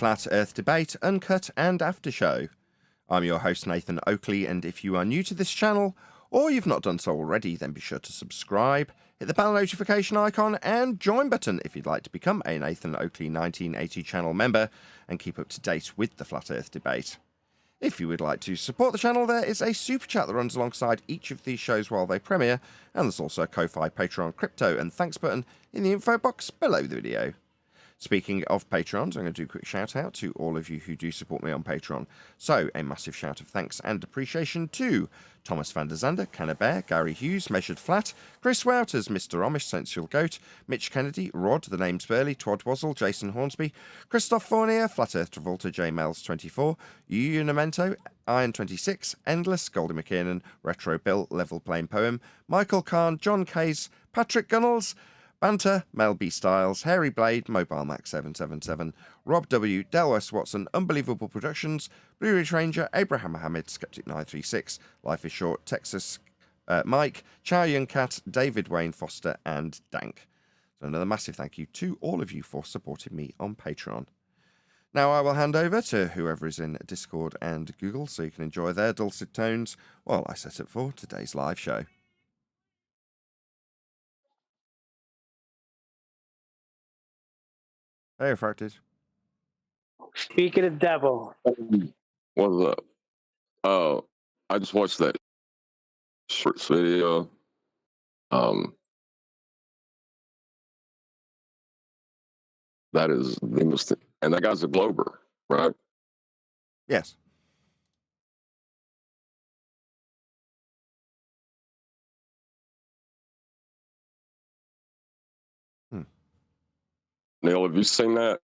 Flat Earth Debate, Uncut and After Show. I'm your host Nathan Oakley, and if you are new to this channel, or you've not done so already, then be sure to subscribe, hit the bell notification icon and join button if you'd like to become a Nathan Oakley 1980 channel member and keep up to date with the Flat Earth Debate. If you would like to support the channel, there is a super chat that runs alongside each of these shows while they premiere, and there's also a Ko-Fi, Patreon, crypto and thanks button in the info box below the video. Speaking of Patrons, I'm going to do a quick shout out to all of you who do support me on Patreon. So, a massive shout of thanks and appreciation to Thomas van der Zander, Cannabear, Gary Hughes, Measured Flat, Chris Wouters, Mr. Amish, Sensual Goat, Mitch Kennedy, Rod, The Name's Burley, Twad Wazzle, Jason Hornsby, Christoph Fournier, Flat Earth Travolta, J Mels 24, Unamento, Iron 26, Endless, Goldie McKiernan, Retro Bill, Level Plain Poem, Michael Kahn, John Case, Patrick Gunnels, Banter, Mel B. Styles, Hairy Blade, Mobile Max 777, Rob W., Del West Watson, Unbelievable Productions, Blue Ridge Ranger, Abraham Mohammed, Skeptic 936, Life is Short, Texas, Mike, Chow Yun Cat, David Wayne Foster, and Dank. So another massive thank you to all of you for supporting me on Patreon. Now I will hand over to whoever is in Discord and Google so you can enjoy their dulcet tones while I set up for today's live show. Hey, Refracted. Speak of the devil. What's up? I just watched that shorts video. That is the most, and that guy's a Glober, right? Yes. Neil, have you seen that?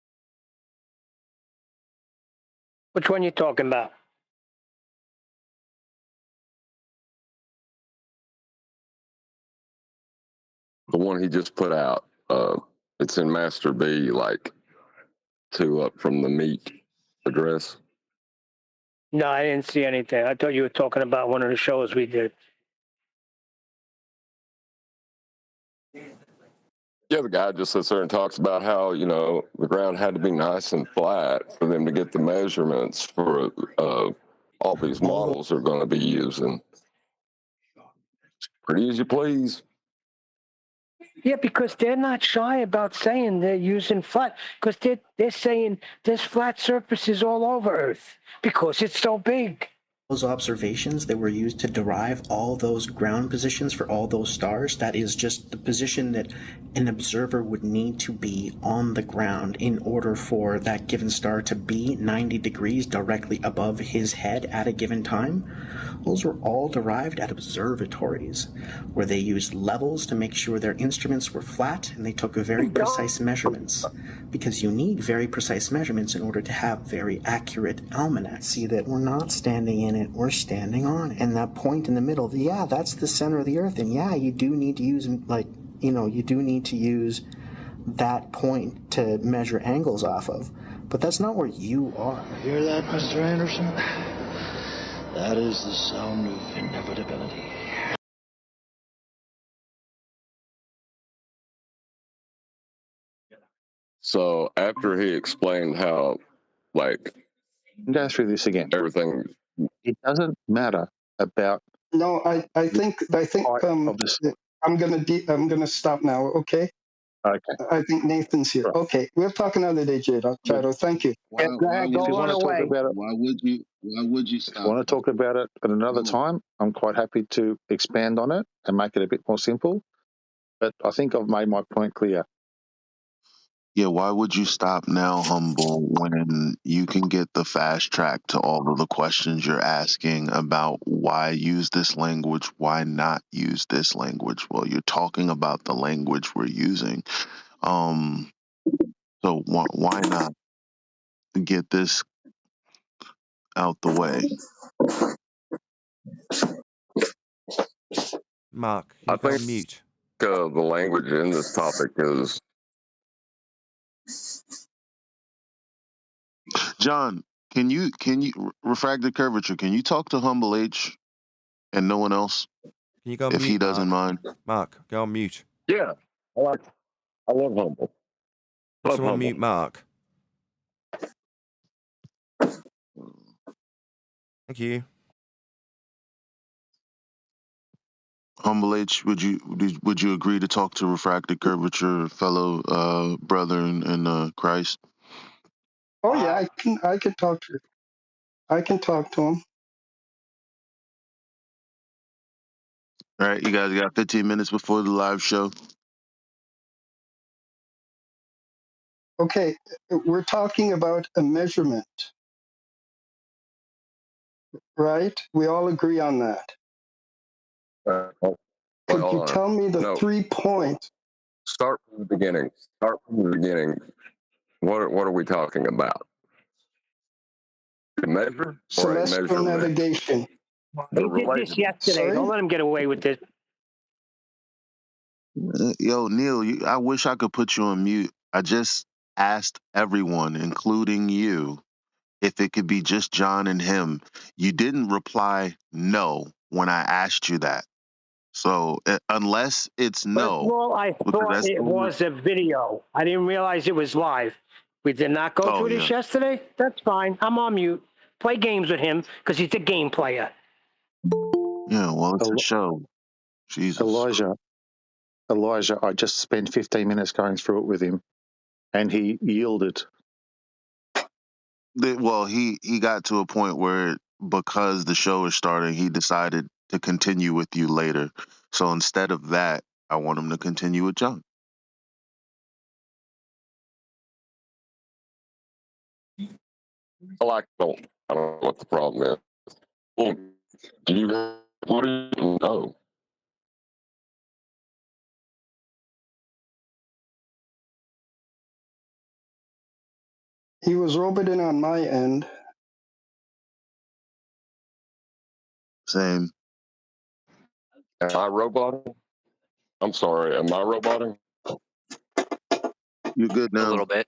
Which one you talking about? The one he just put out. It's in Master B, like 2 up from the meat address. No, I didn't see anything. I thought you were talking about one of the shows we did. Yeah, the guy just sits there and talks about how, you know, the ground had to be nice and flat for them to get the measurements for all these models are going to be using. Pretty as you please. Yeah, because they're not shy about saying they're using flat, because they're saying there's flat surfaces all over Earth because it's so big. Those observations that were used to derive all those ground positions for all those stars, that is just the position that an observer would need to be on the ground in order for that given star to be 90 degrees directly above his head at a given time. Those were all derived at observatories, where they used levels to make sure their instruments were flat, and they took very precise measurements, because you need very precise measurements in order to have very accurate almanacs. See that we're not standing in it, we're standing on it. And that point in the middle, yeah, that's the center of the Earth, and yeah, you do need to use, you do need to use that point to measure angles off of, but that's not where you are. Hear that, Mr. Anderson? That is the sound of inevitability. So after he explained how, like, go through this again. Everything. It doesn't matter about. No, I think I'm gonna stop now. Okay. Okay. I think Nathan's here. Right. Okay, we'll talk another day, Jado. Thank you. Why would you stop? If you want to talk about it at another time, I'm quite happy to expand on it and make it a bit more simple. But I think I've made my point clear. Yeah, why would you stop now, Humble, when you can get the fast track to all of the questions you're asking about why use this language, why not use this language? Well, you're talking about the language we're using. So why not get this out the way? Mark, I you go think on mute. the language in this topic is. John, can you refracted curvature? Can you talk to Humble H and no one else Can you go on if mute, he doesn't Mark? mind? Mark, go on mute. Yeah, I love Humble. Love Also on Humble. mute, Mark. Thank you. Humble H, would you agree to talk to Refracted Curvature, fellow brother in Christ? Oh yeah, I can talk to him. All right, you guys got 15 minutes before the live show. Okay, we're talking about a measurement, right? We all agree on that. Could you tell me the 3 points? Start from the beginning. Start from the beginning. What are we talking about? A measure or a Celestial measurement? navigation. He did this yesterday. Sorry? Don't let him get away with this. Yo, Neil, I wish I could put you on mute. I just asked everyone, including you, if it could be just John and him. You didn't reply no when I asked you that. So unless it's First of no, all, I because thought that's it only. was a video. I didn't realize it was live. We did not go Oh through yeah, this yesterday. That's fine. I'm on mute. Play games with him because he's a game player. yeah. Well, it's a El- show. Jesus. Elijah, I just spent 15 minutes going through it with him, and he yielded. Well, he got to a point where because the show is starting, he decided to continue with you later. So instead of that, I want him to continue with John. I don't know what the problem is. Well, what do you know? He was roboting on my end. Same. Am I roboting? I'm sorry, am I roboting? You're good A now. little bit.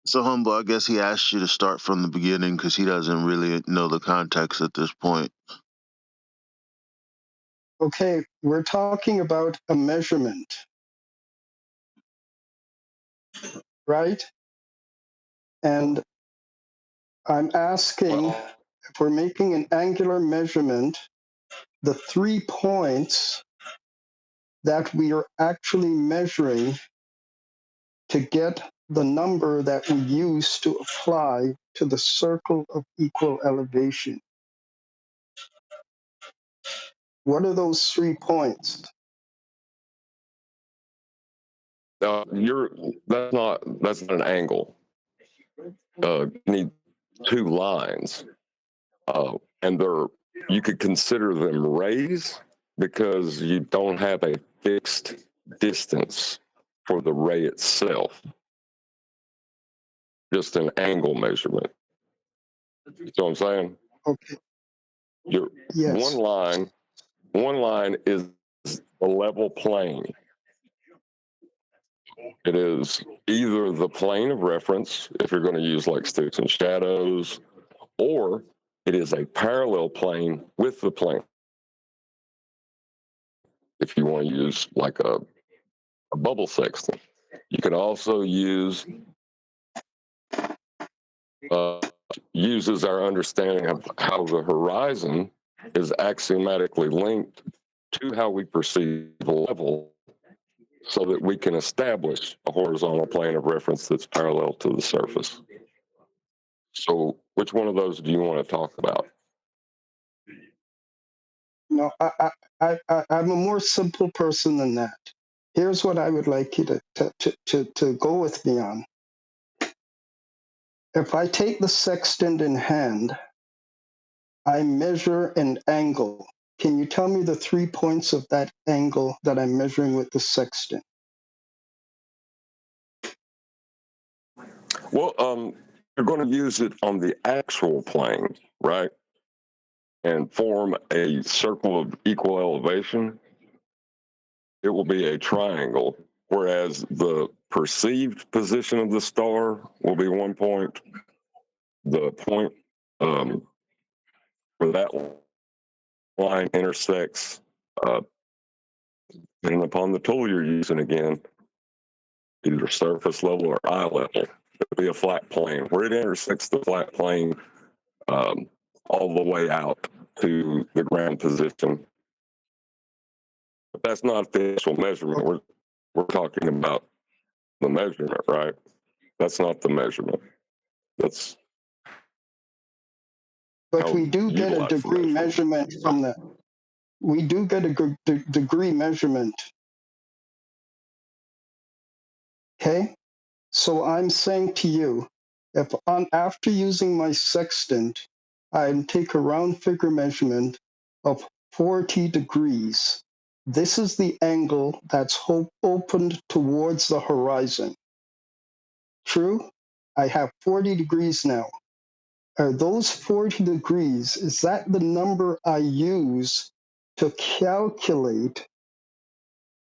So Humble, I guess he asked you to start from the beginning because he doesn't really know the context at this point. Okay, we're talking about a measurement, right? And I'm asking, if we're making an angular measurement, the 3 points that we are actually measuring to get the number that we use to apply to the circle of equal elevation. What are those 3 points? That's not an angle. You need two lines, and you could consider them rays because you don't have a fixed distance for the ray itself. Just an angle measurement. You know what I'm saying? Okay. Your Yes. one line is a level plane. It is either the plane of reference, if you're going to use like sticks and shadows, or it is a parallel plane with the plane. If you want to use like a bubble sextant, you can also use uses our understanding of how the horizon is axiomatically linked to how we perceive a level, so that we can establish a horizontal plane of reference that's parallel to the surface. So which one of those do you want to talk about? No, I'm a more simple person than that. Here's what I would like you to go with me on. If I take the sextant in hand, I measure an angle. Can you tell me the 3 points of that angle that I'm measuring with the sextant? Well, you're going to use it on the actual plane, right? And form a circle of equal elevation. It will be a triangle, whereas the perceived position of the star will be 1 point. The point where that line intersects depending upon the tool you're using again, either surface level or eye level. It'll be a flat plane. Where it intersects the flat plane all the way out to the ground position. But that's not the actual measurement. We're talking about the measurement, right? That's not the measurement. That's But how we do get a utilize the degree measurement from that. We do get a degree measurement. Okay? So I'm saying to you, if after using my sextant, I take a round figure measurement of 40 degrees, this is the angle that's opened towards the horizon. True? I have 40 degrees now. Are those 40 degrees, is that the number I use to calculate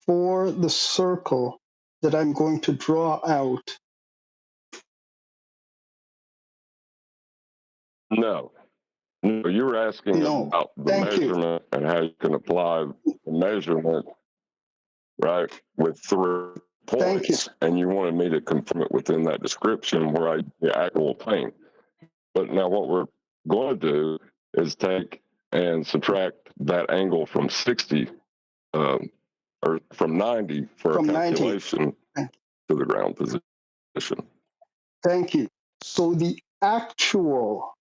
for the circle that I'm going to draw out? No. No, you were asking No. about the Thank you. measurement and how you can apply the measurement, right, with 3 Thank you. points. And you wanted me to confirm it within that description where the actual plane. But now what we're going to do is take and subtract that angle from 60 or from 90 for From a 90. calculation to the ground position. Thank you. So the actual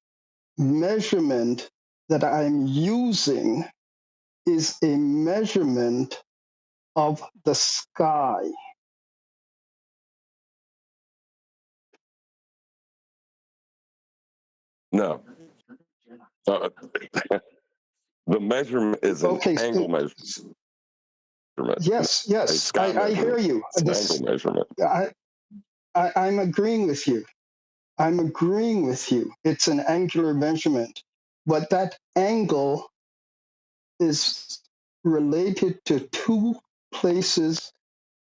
measurement that I'm using is a measurement of the sky. No. The measurement is an Okay. angle measurement. Yes, A yes, sky I hear measurement. you. It's an angle measurement. I'm agreeing with you. I'm agreeing with you. It's an angular measurement, but that angle is related to 2 places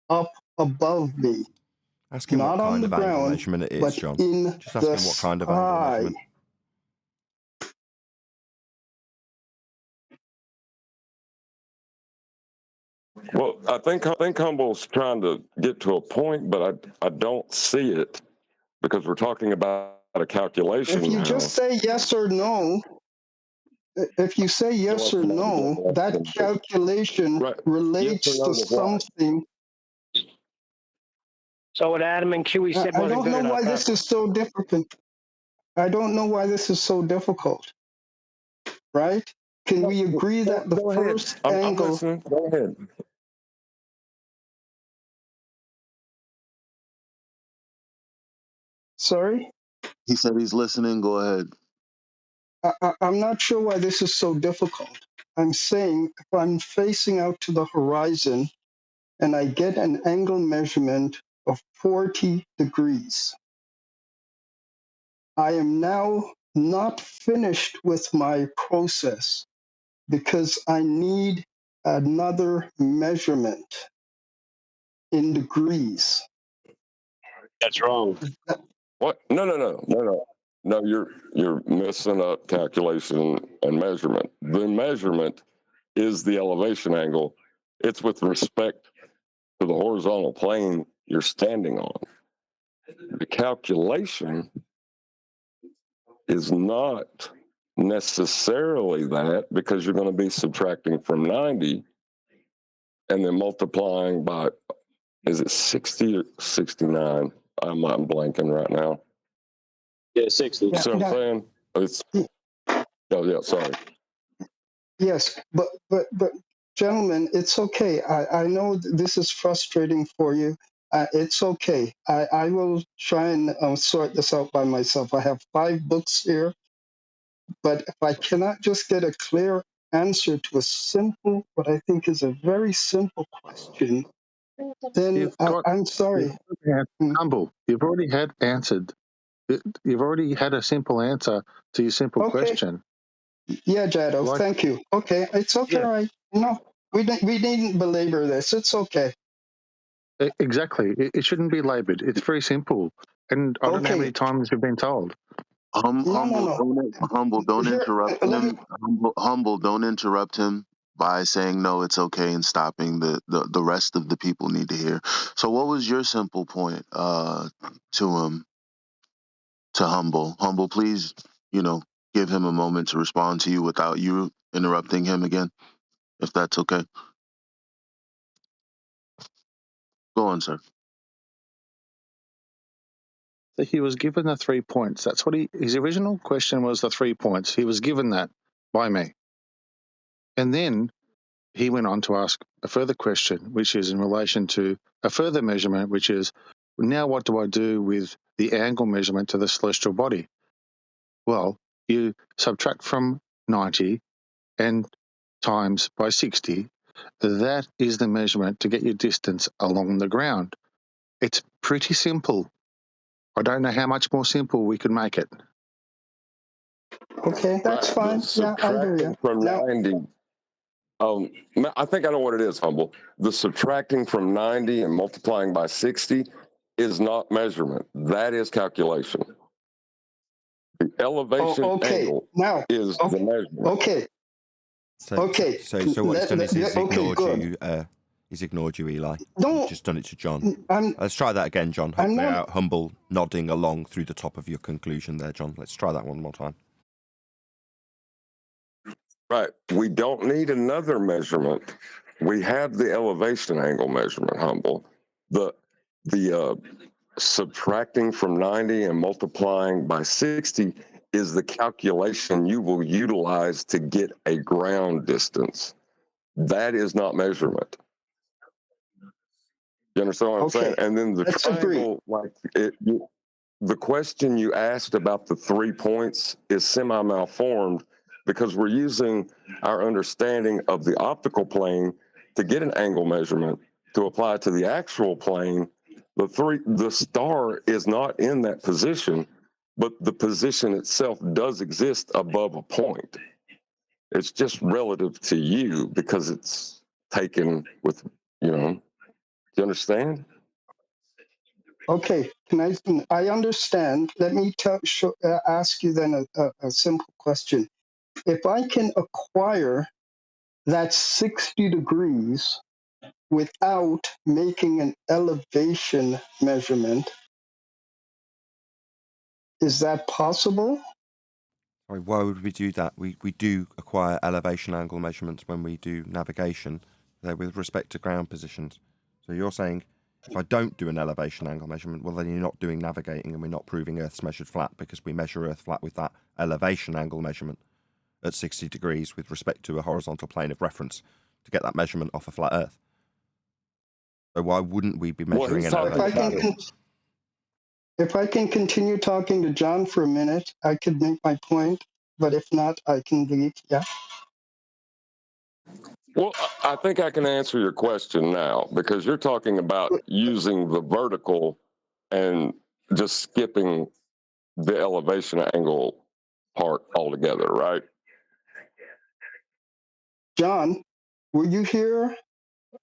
up above me, Ask him what not on kind the of angle ground, measurement it is, but John. in Just ask the him what kind of angle sky. measurement. Well, I think Humble's trying to get to a point, but I don't see it because we're talking about a calculation If you now. just say yes or no, if you say yes or no, that calculation Right. relates Yes or to no to what? something. So what Adam and Kiwi said I wasn't don't good know enough. why Huh? this is so difficult. I don't know why this is so difficult, right? Can we agree that the Go ahead. first I'm angle, listening. Go ahead. sorry? He said he's listening. Go ahead. I'm not sure why this is so difficult. I'm saying if I'm facing out to the horizon and I get an angle measurement of 40 degrees, I am now not finished with my process because I need another measurement in degrees. That's wrong. What? No, you're messing up calculation and measurement. The measurement is the elevation angle. It's with respect to the horizontal plane you're standing on. The calculation is not necessarily that because you're going to be subtracting from 90 and then multiplying by, is it 60 or 69? I'm blanking right now. Yeah, 60. Yeah, See what I'm saying? It's, oh, yeah, sorry. yes, but gentlemen, it's okay. I know this is frustrating for you. It's okay. I will try and sort this out by myself. I have 5 books here, but if I cannot just get a clear answer to a simple, what I think is a very simple question, then You've got, I'm sorry. Mm, Humble, you've already had answered. You've already had a simple answer to your simple okay. question. Yeah, Jado, Like, thank you. Okay, it's okay, yeah, right? No, we needn't belabor this. It's okay. exactly. It shouldn't be laboured. It's very simple. And I don't know how Okay, many times you've been told. no. Humble, don't Here, interrupt let me. him. Humble, don't interrupt him. by saying no, it's okay, and stopping the rest of the people need to hear. So what was your simple point to him, to Humble? Humble, please, give him a moment to respond to you without you interrupting him again, if that's okay. Go on, sir. He was given the 3 points. That's what his original question was, the 3 points. He was given that by me. And then he went on to ask a further question, which is in relation to a further measurement, which is, now what do I do with the angle measurement to the celestial body? Well, you subtract from 90 and times by 60. That is the measurement to get your distance along the ground. It's pretty simple. I don't know how much more simple we could make it. Okay, that's Right. The fine. Yeah, I hear you. subtracting from Now, 90. I think I know what it is, Humble. The subtracting from 90 and multiplying by 60 is not measurement. That is calculation. The elevation okay. angle Now, is the measurement. okay. So Okay. what he's done is he's Okay, ignored good. you. He's ignored you, Eli. No, He's just done it to John. I'm Let's try that again, John. I'm Hopefully, not. Humble nodding along through the top of your conclusion there, John. Let's try that one more time. Right. We don't need another measurement. We have the elevation angle measurement, Humble. The subtracting from 90 and multiplying by 60 is the calculation you will utilize to get a ground distance. That is not measurement. You understand what I'm saying? Okay. And then the Let's agree. triangle, the question you asked about the 3 points is semi-malformed because we're using our understanding of the optical plane to get an angle measurement to apply to the actual plane. The star is not in that position, but the position itself does exist above a point. It's just relative to you because it's taken with, do you understand? Okay. I understand. Let me ask you then a simple question. If I can acquire that 60 degrees without making an elevation measurement, is that possible? Sorry, why would we do that? We do acquire elevation angle measurements when we do navigation. They're with respect to ground positions. So you're saying if I don't do an elevation angle measurement, well, then you're not doing navigating and we're not proving Earth's measured flat because we measure Earth flat with that elevation angle measurement at 60 degrees with respect to a horizontal plane of reference to get that measurement off a flat Earth. So why wouldn't we be measuring an elevation? If I can continue talking to John for a minute, I could make my point. But if not, I can leave. Yeah. Well, I think I can answer your question now because you're talking about using the vertical and just skipping the elevation angle part altogether, right? John, were you here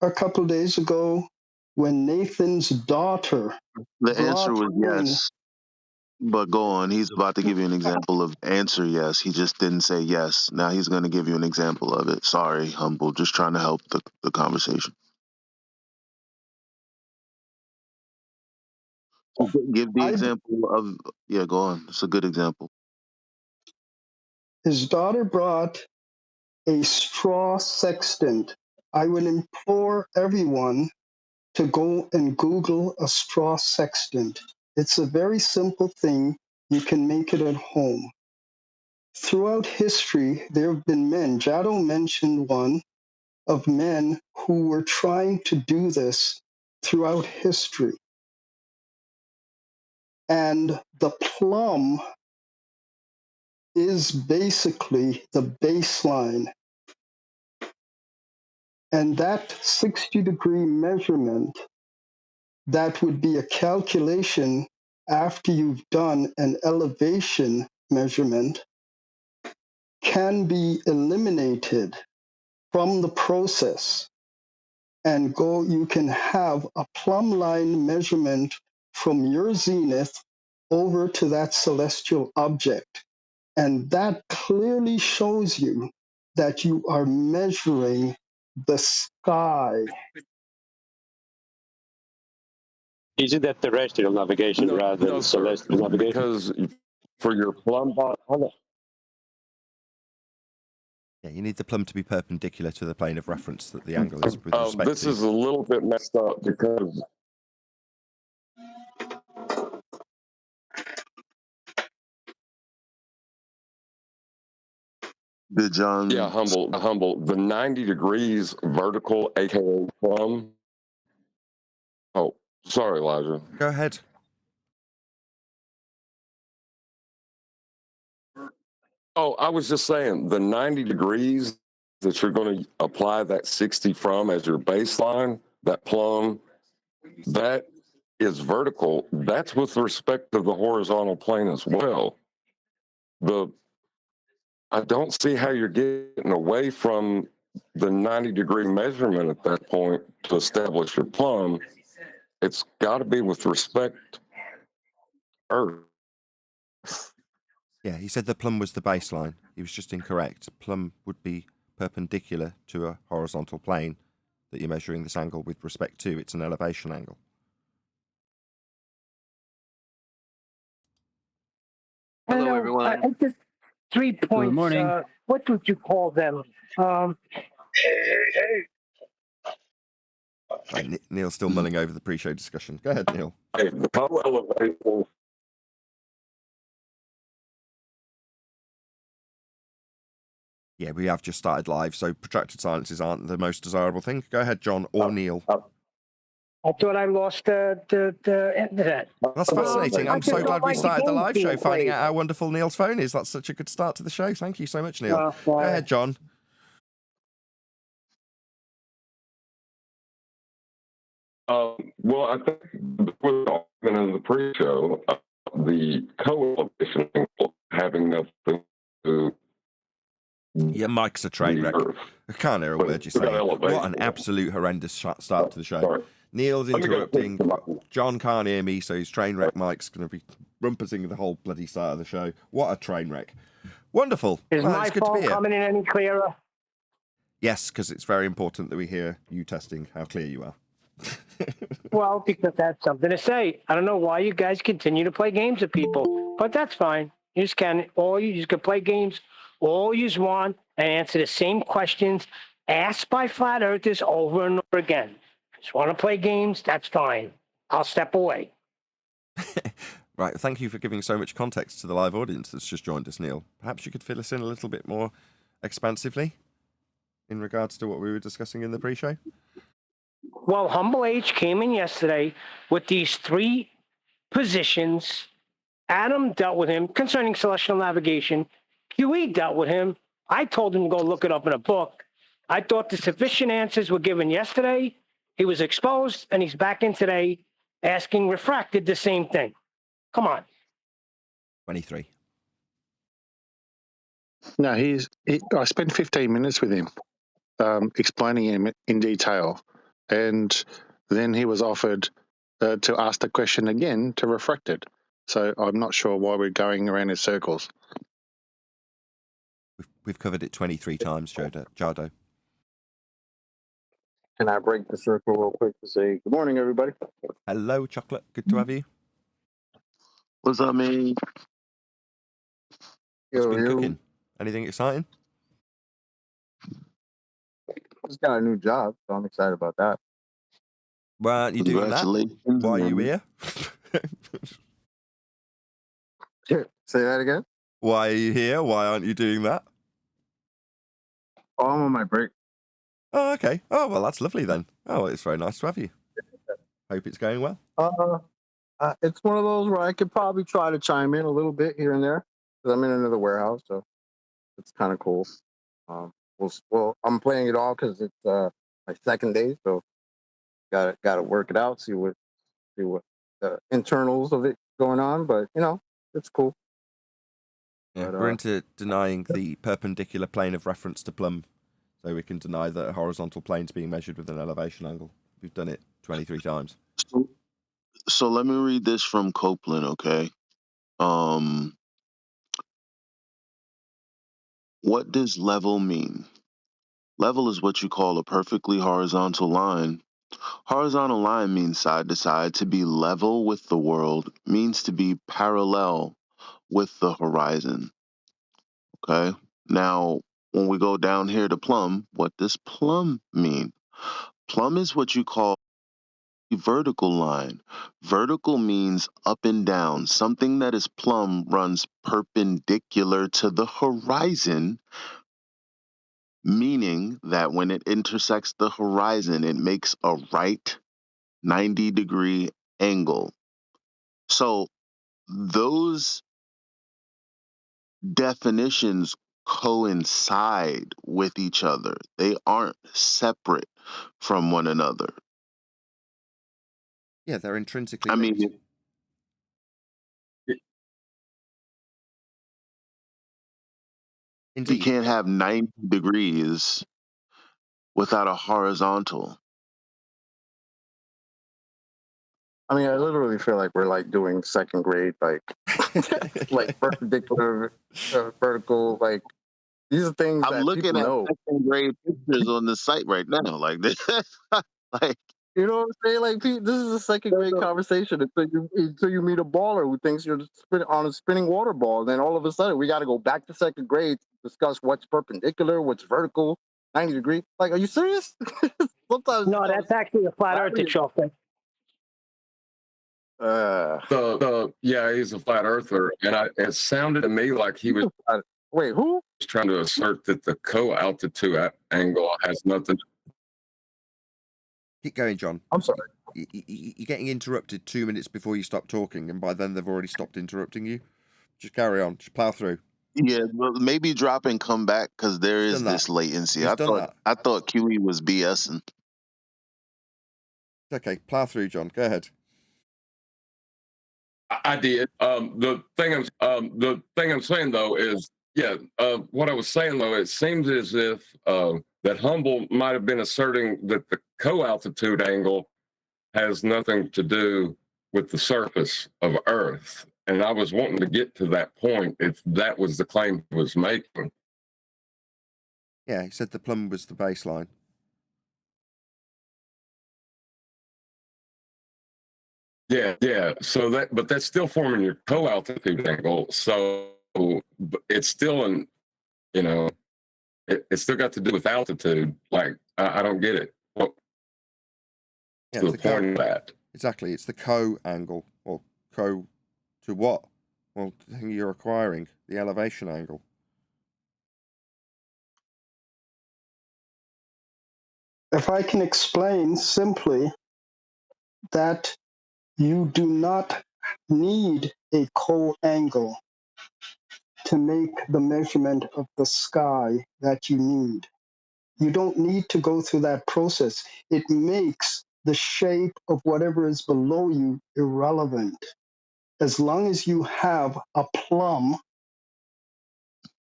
a couple of days ago when Nathan's daughter The answer brought was in? yes. But go on. He's about to give you an example of answer yes. He just didn't say yes. Now he's going to give you an example of it. Sorry, Humble. Just trying to help the conversation. Give the example of, yeah, go on. It's a good example. His daughter brought a straw sextant. I would implore everyone to go and Google a straw sextant. It's a very simple thing. You can make it at home. Throughout history, there have been men, Jado mentioned one, of men who were trying to do this throughout history. And the plumb is basically the baseline. And that 60-degree measurement, that would be a calculation after you've done an elevation measurement, can be eliminated from the process and you can have a plumb line measurement from your zenith over to that celestial object. And that clearly shows you that you are measuring the sky. Isn't that terrestrial navigation rather than sir, celestial navigation? because for your plumb box, Yeah, you need the plumb to be perpendicular to the plane of reference that the angle is with respect this to. is a little bit messed up because Did John? yeah, humble. The 90 degrees vertical, aka plumb. Oh, sorry, Elijah. Go ahead. Oh, I was just saying the 90 degrees that you're going to apply that 60 from as your baseline, that plumb, that is vertical. That's with respect to the horizontal plane as well. I don't see how you're getting away from the 90-degree measurement at that point to establish your plumb. It's got to be with respect Earth. Yeah, he said the plumb was the baseline. He was just incorrect. Plumb would be perpendicular to a horizontal plane that you're measuring this angle with respect to. It's an elevation angle. Hello, everyone. Just 3 points. Good morning. What would you call them? Right, Neil's still mulling over the pre-show discussion. Go ahead, Neil. Hey, the co-elevation. Yeah, we have just started live, so protracted silences aren't the most desirable thing. Go ahead, John or Neil. I thought I lost the internet. That's fascinating. I I'm so just glad don't we like started the games live show being finding played. out how wonderful Neil's phone is. That's such a good start to the show. Thank you so much, Neil. Go ahead, John. Well, I think was in the pre-show, the co-elevation having nothing to Your mic's a train wreck. I can't hear a word you're saying. What an absolute horrendous start to the show. Sorry. Neil's interrupting. John can't hear me, so his train wreck mic's going to be rumpusing the whole bloody start of the show. What a train wreck. Wonderful. Is Well, my it's good to be phone here. coming in any clearer? Yes, because it's very important that we hear you testing how clear you are. Well, because that's something to say. I don't know why you guys continue to play games with people, but that's fine. You just can, you just can play games all you want and answer the same questions asked by flat earthers over and over again. Just want to play games? That's fine. I'll step away. Right, thank you for giving so much context to the live audience that's just joined us, Neil. Perhaps you could fill us in a little bit more expansively in regards to what we were discussing in the pre-show? Well, Humble H came in yesterday with these 3 positions. Adam dealt with him concerning celestial navigation. QE dealt with him. I told him to go look it up in a book. I thought the sufficient answers were given yesterday. He was exposed, and he's back in today asking refracted the same thing. Come on. 23. No, I spent 15 minutes with him, explaining him in detail, and then he was offered to ask the question again to refract it. So I'm not sure why we're going around in circles. We've covered it 23 times, Jardo. Can I break the circle real quick to say good morning, everybody? Hello, Chocolate. Good to have you. What's up, man? What's been cooking? Anything exciting? Just got a new job, so I'm excited about that. Why aren't you doing that? Congratulations. Why are you here? Say that again? Why are you here? Why aren't you doing that? Oh, I'm on my break. Oh, okay. Oh, well, that's lovely then. Oh, it's very nice to have you. Hope it's going well. It's one of those where I could probably try to chime in a little bit here and there because I'm in another warehouse, so it's kind of cool. Well, I'm playing it all because it's my second day, so gotta work it out, see what the internals of it going on, but it's cool. Yeah, But, we're into denying the perpendicular plane of reference to plumb, so we can deny that a horizontal plane's being measured with an elevation angle. We've done it 23 times. So let me read this from Copeland, okay? what does level mean? Level is what you call a perfectly horizontal line. Horizontal line means side to side. To be level with the world means to be parallel with the horizon. Okay? Now, when we go down here to plumb, what does plumb mean? Plumb is what you call a vertical line. Vertical means up and down. Something that is plumb runs perpendicular to the horizon, meaning that when it intersects the horizon, it makes a right 90-degree angle. So those definitions coincide with each other. They aren't separate from one another. Yeah, they're intrinsically I linked. mean, you Indeed. can't have 90 degrees without a horizontal. I mean, I literally feel like we're like doing second grade, like perpendicular, vertical. Like these are things I'm that looking people at know. second grade pictures on the site right now. Like this, like You know what I'm saying? Like, this is a second grade conversation until you meet a baller who thinks you're on a spinning water ball. Then all of a sudden, we got to go back to second grade to discuss what's perpendicular, what's vertical, 90 degree. Like, are you serious? Sometimes, No, that's actually a flat earth that y'all think. Yeah, he's a flat earther, and it sounded to me like he was wait, who? trying to assert that the co-altitude angle has nothing. Keep going, John. I'm sorry. You're getting interrupted 2 minutes before you stop talking, and by then they've already stopped interrupting you. Just carry on. Just plow through. yeah, well, maybe drop and come back because there He's is done this that. latency. He's done that. I thought QE was BSing. Okay, plow through, John. Go ahead. I did. The thing I'm saying though is, yeah. What I was saying though, it seems as if that Humble might have been asserting that the co-altitude angle has nothing to do with the surface of Earth, and I was wanting to get to that point if that was the claim he was making. Yeah, he said the plumb was the baseline. Yeah. So but that's still forming your co-altitude angle. So it's still it's still got to do with altitude. Like I don't get it. What's the point of that? Exactly. It's the co-angle, or co to what? Well, the thing you're acquiring, the elevation angle. If I can explain simply that you do not need a co-angle to make the measurement of the sky that you need. You don't need to go through that process. It makes the shape of whatever is below you irrelevant. As long as you have a plumb,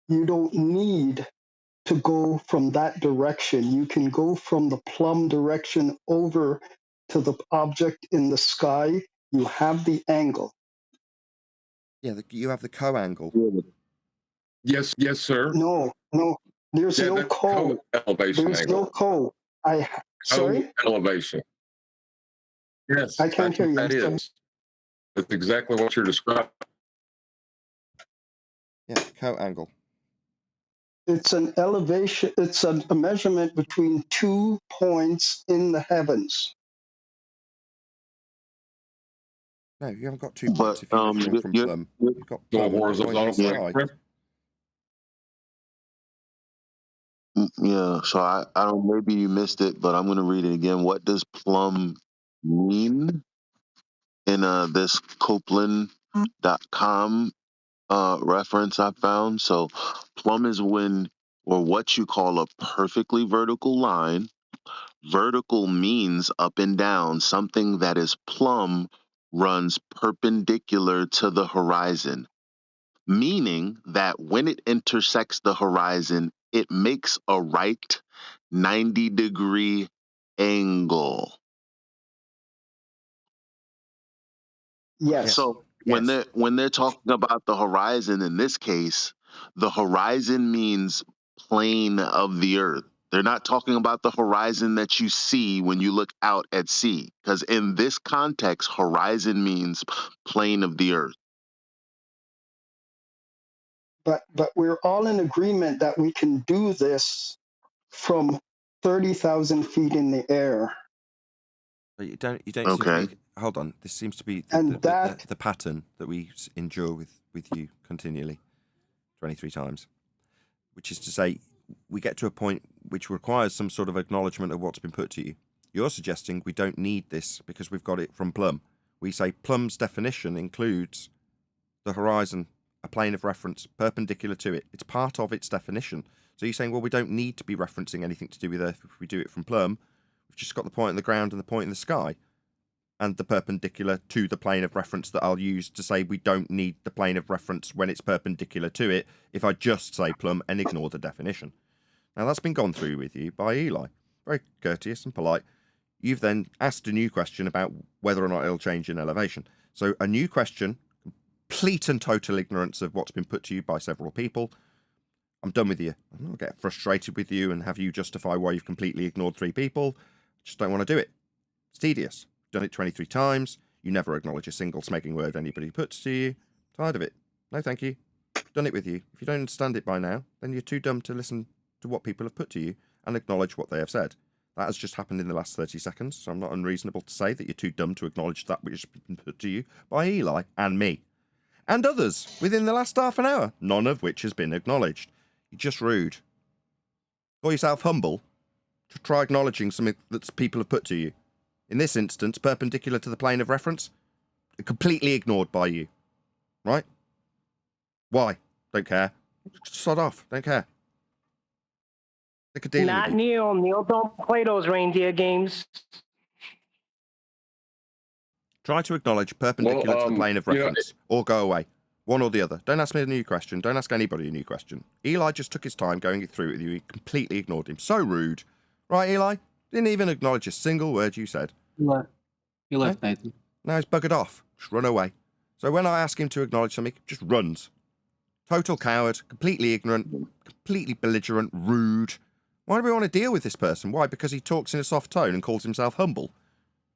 you don't need to go from that direction. You can go from the plumb direction over to the object in the sky. You have the angle. Yeah, you have the co-angle. Yes, sir. No. There's no co. Elevation There's angle. no co. Sorry? Elevation. Yes, I can't that's hear what you. that is. That's exactly what you're describing. Yeah, co-angle. It's an elevation, it's a measurement between 2 points in the heavens. No, you haven't got 2 But points if you're measuring from plumb. You've got plumb and a point in the sky. Yeah, so I don't. Maybe you missed it, but I'm going to read it again. What does plumb mean? In this Copeland.com reference I found. So plumb is when, or what you call a perfectly vertical line. Vertical means up and down. Something that is plumb runs perpendicular to the horizon, meaning that when it intersects the horizon, it makes a right 90-degree angle. Yes. So when they're talking about the horizon in this case, The horizon means plane of the earth. They're not talking about the horizon that you see when you look out at sea, because in this context, horizon means plane of the earth. But we're all in agreement that we can do this from 30,000 feet in the air. But you don't seem to Okay. be. Hold on. This seems to be And that the pattern that we endure with you continually, 23 times. Which is to say, we get to a point which requires some sort of acknowledgement of what's been put to you. You're suggesting we don't need this because we've got it from Plum. We say Plum's definition includes the horizon, a plane of reference perpendicular to it. It's part of its definition. So you're saying, well, we don't need to be referencing anything to do with Earth if we do it from Plum. We've just got the point in the ground and the point in the sky, and the perpendicular to the plane of reference that I'll use to say we don't need the plane of reference when it's perpendicular to it if I just say Plum and ignore the definition. Now, that's been gone through with you by Eli. Very courteous and polite. You've then asked a new question about whether or not it'll change in elevation. So a new question, complete and total ignorance of what's been put to you by several people. I'm done with you. I'm not getting frustrated with you and have you justify why you've completely ignored 3 people. Just don't want to do it. It's tedious. Done it 23 times. You never acknowledge a single smacking word anybody puts to you. Tired of it. No, thank you. Done it with you. If you don't understand it by now, then you're too dumb to listen to what people have put to you and acknowledge what they have said. That has just happened in the last 30 seconds, so I'm not unreasonable to say that you're too dumb to acknowledge that which has been put to you by Eli and me. And others within the last half an hour, none of which has been acknowledged. You're just rude. Call yourself humble. Try acknowledging something that people have put to you. In this instance, perpendicular to the plane of reference, completely ignored by you. Right? Why? Don't care. Sod off. Don't care. Sick of dealing Not with you. Neil. Neil don't play those reindeer games. Try to acknowledge perpendicular to the plane of reference, or go away. One or the other. Don't ask me a new question. Don't ask anybody a new question. Eli just took his time going through it with you. He completely ignored him. So rude. Right, Eli? Didn't even acknowledge a single word you said. He left, Nathan. Now he's buggered off. Just run away. So when I ask him to acknowledge something, just runs. Total coward, completely ignorant, completely belligerent, rude. Why do we want to deal with this person? Why? Because he talks in a soft tone and calls himself humble.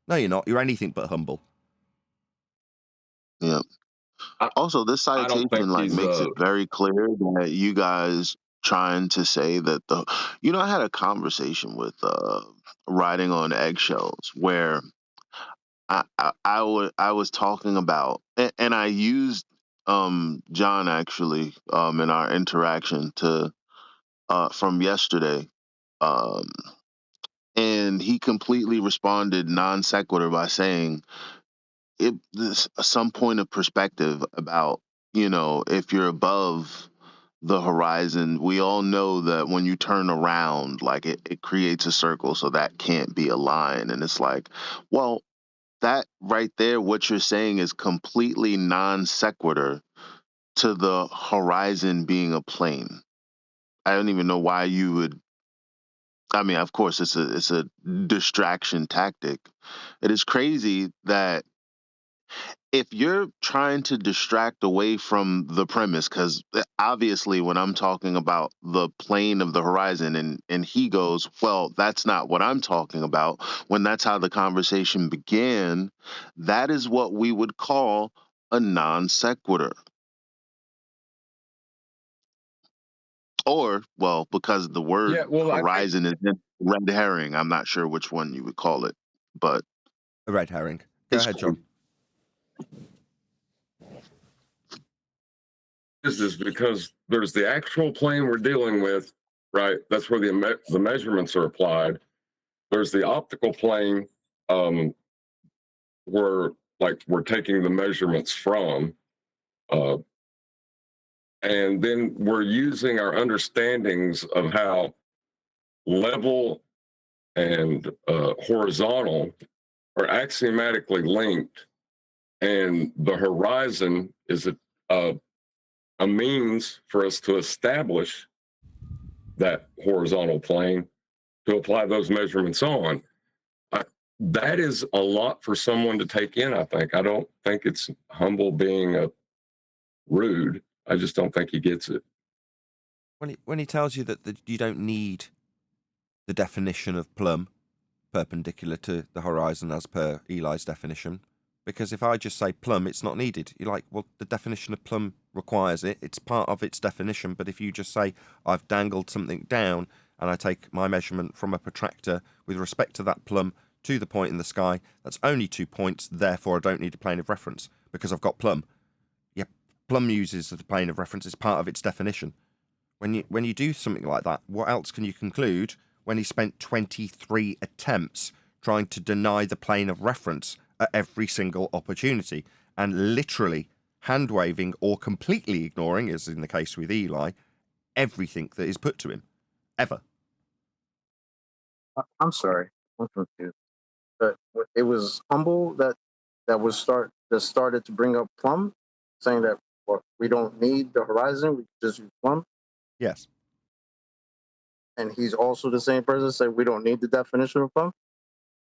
No, you're not. You're anything but humble. Yeah. Also, this I don't think citation makes he's it very clear that you guys trying to say that I had a conversation with riding on eggshells where I was talking about and I used John actually in our interaction to from yesterday, um and he completely responded non sequitur by saying this some point of perspective about if you're above the horizon. We all know that when you turn around, like it creates a circle, so that can't be a line. And it's like, well, that right there, what you're saying is completely non sequitur to the horizon being a plane. I don't even know why you would. I mean, of course, it's a distraction tactic. It is crazy that if you're trying to distract away from the premise, because obviously when I'm talking about the plane of the horizon and he goes, well, that's not what I'm talking about, when that's how the conversation began, that is what we would call a non sequitur. Or, well, because the word I think horizon is in red herring, I'm not sure which one you would call it, but A red herring. Go it's ahead, John. is because there's the actual plane we're dealing with, right? That's where the measurements are applied. There's the optical plane, where we're taking the measurements from, uh, and then we're using our understandings of how level and horizontal are axiomatically linked, and the horizon is a means for us to establish that horizontal plane to apply those measurements on. That is a lot for someone to take in, I think. I don't think it's humble being rude. I just don't think he gets it. When he tells you that you don't need the definition of plumb perpendicular to the horizon as per Eli's definition, because if I just say plumb, it's not needed. You're like, well, the definition of plumb requires it. It's part of its definition. But if you just say, I've dangled something down and I take my measurement from a protractor with respect to that plumb to the point in the sky, that's only 2 points. Therefore, I don't need a plane of reference because I've got plumb. Yeah, plumb uses the plane of reference. It's part of its definition. When you do something like that, what else can you conclude when he spent 23 attempts trying to deny the plane of reference at every single opportunity and literally hand-waving or completely ignoring, as in the case with Eli, everything that is put to him, ever? I'm sorry, I'm confused. But it was Humble that started to bring up Plum, saying that we don't need the horizon, we just use Plum. Yes. And he's also the same person that said we don't need the definition of Plum.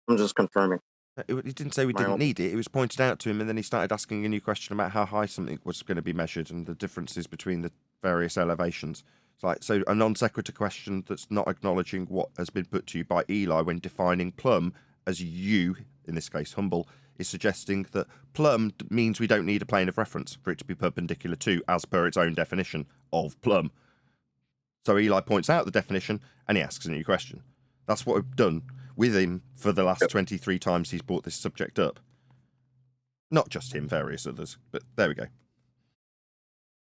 I'm just confirming. He didn't say we didn't need it. It was pointed out to him, and then he started asking a new question about how high something was going to be measured and the differences between the various elevations. It's like, so a non sequitur question that's not acknowledging what has been put to you by Eli when defining plumb as you, in this case Humble, is suggesting that plumb means we don't need a plane of reference for it to be perpendicular to, as per its own definition of plumb. So Eli points out the definition and he asks a new question. That's what we've done with him for the last 23 times he's brought this subject up. Not just him, various others, but there we go.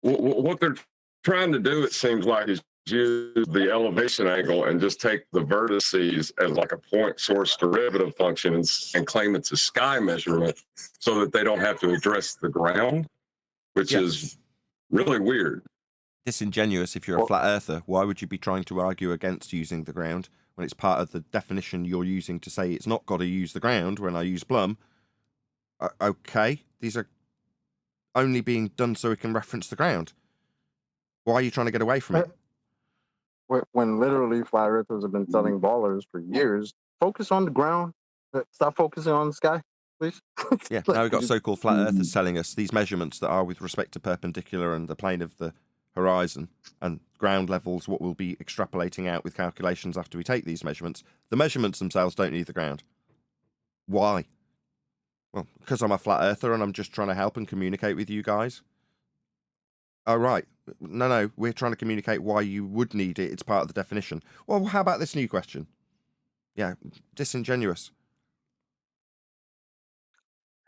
What they're trying to do, it seems like, is use the elevation angle and just take the vertices as like a point source derivative function and claim it's a sky measurement so that they don't have to address the ground, which is really weird. Disingenuous if you're a flat earther. Why would you be trying to argue against using the ground when it's part of the definition you're using to say it's not got to use the ground when I use plumb? Okay, these are only being done so we can reference the ground. Why are you trying to get away from it? When literally flat earthers have been telling ballers for years, focus on the ground, stop focusing on the sky, please. Yeah, now we've got so-called flat earthers telling us these measurements that are with respect to perpendicular and the plane of the horizon and ground levels, what we'll be extrapolating out with calculations after we take these measurements. The measurements themselves don't need the ground. Why? Well, because I'm a flat earther and I'm just trying to help and communicate with you guys. Oh, right. No, we're trying to communicate why you would need it. It's part of the definition. Well, how about this new question? Yeah, disingenuous.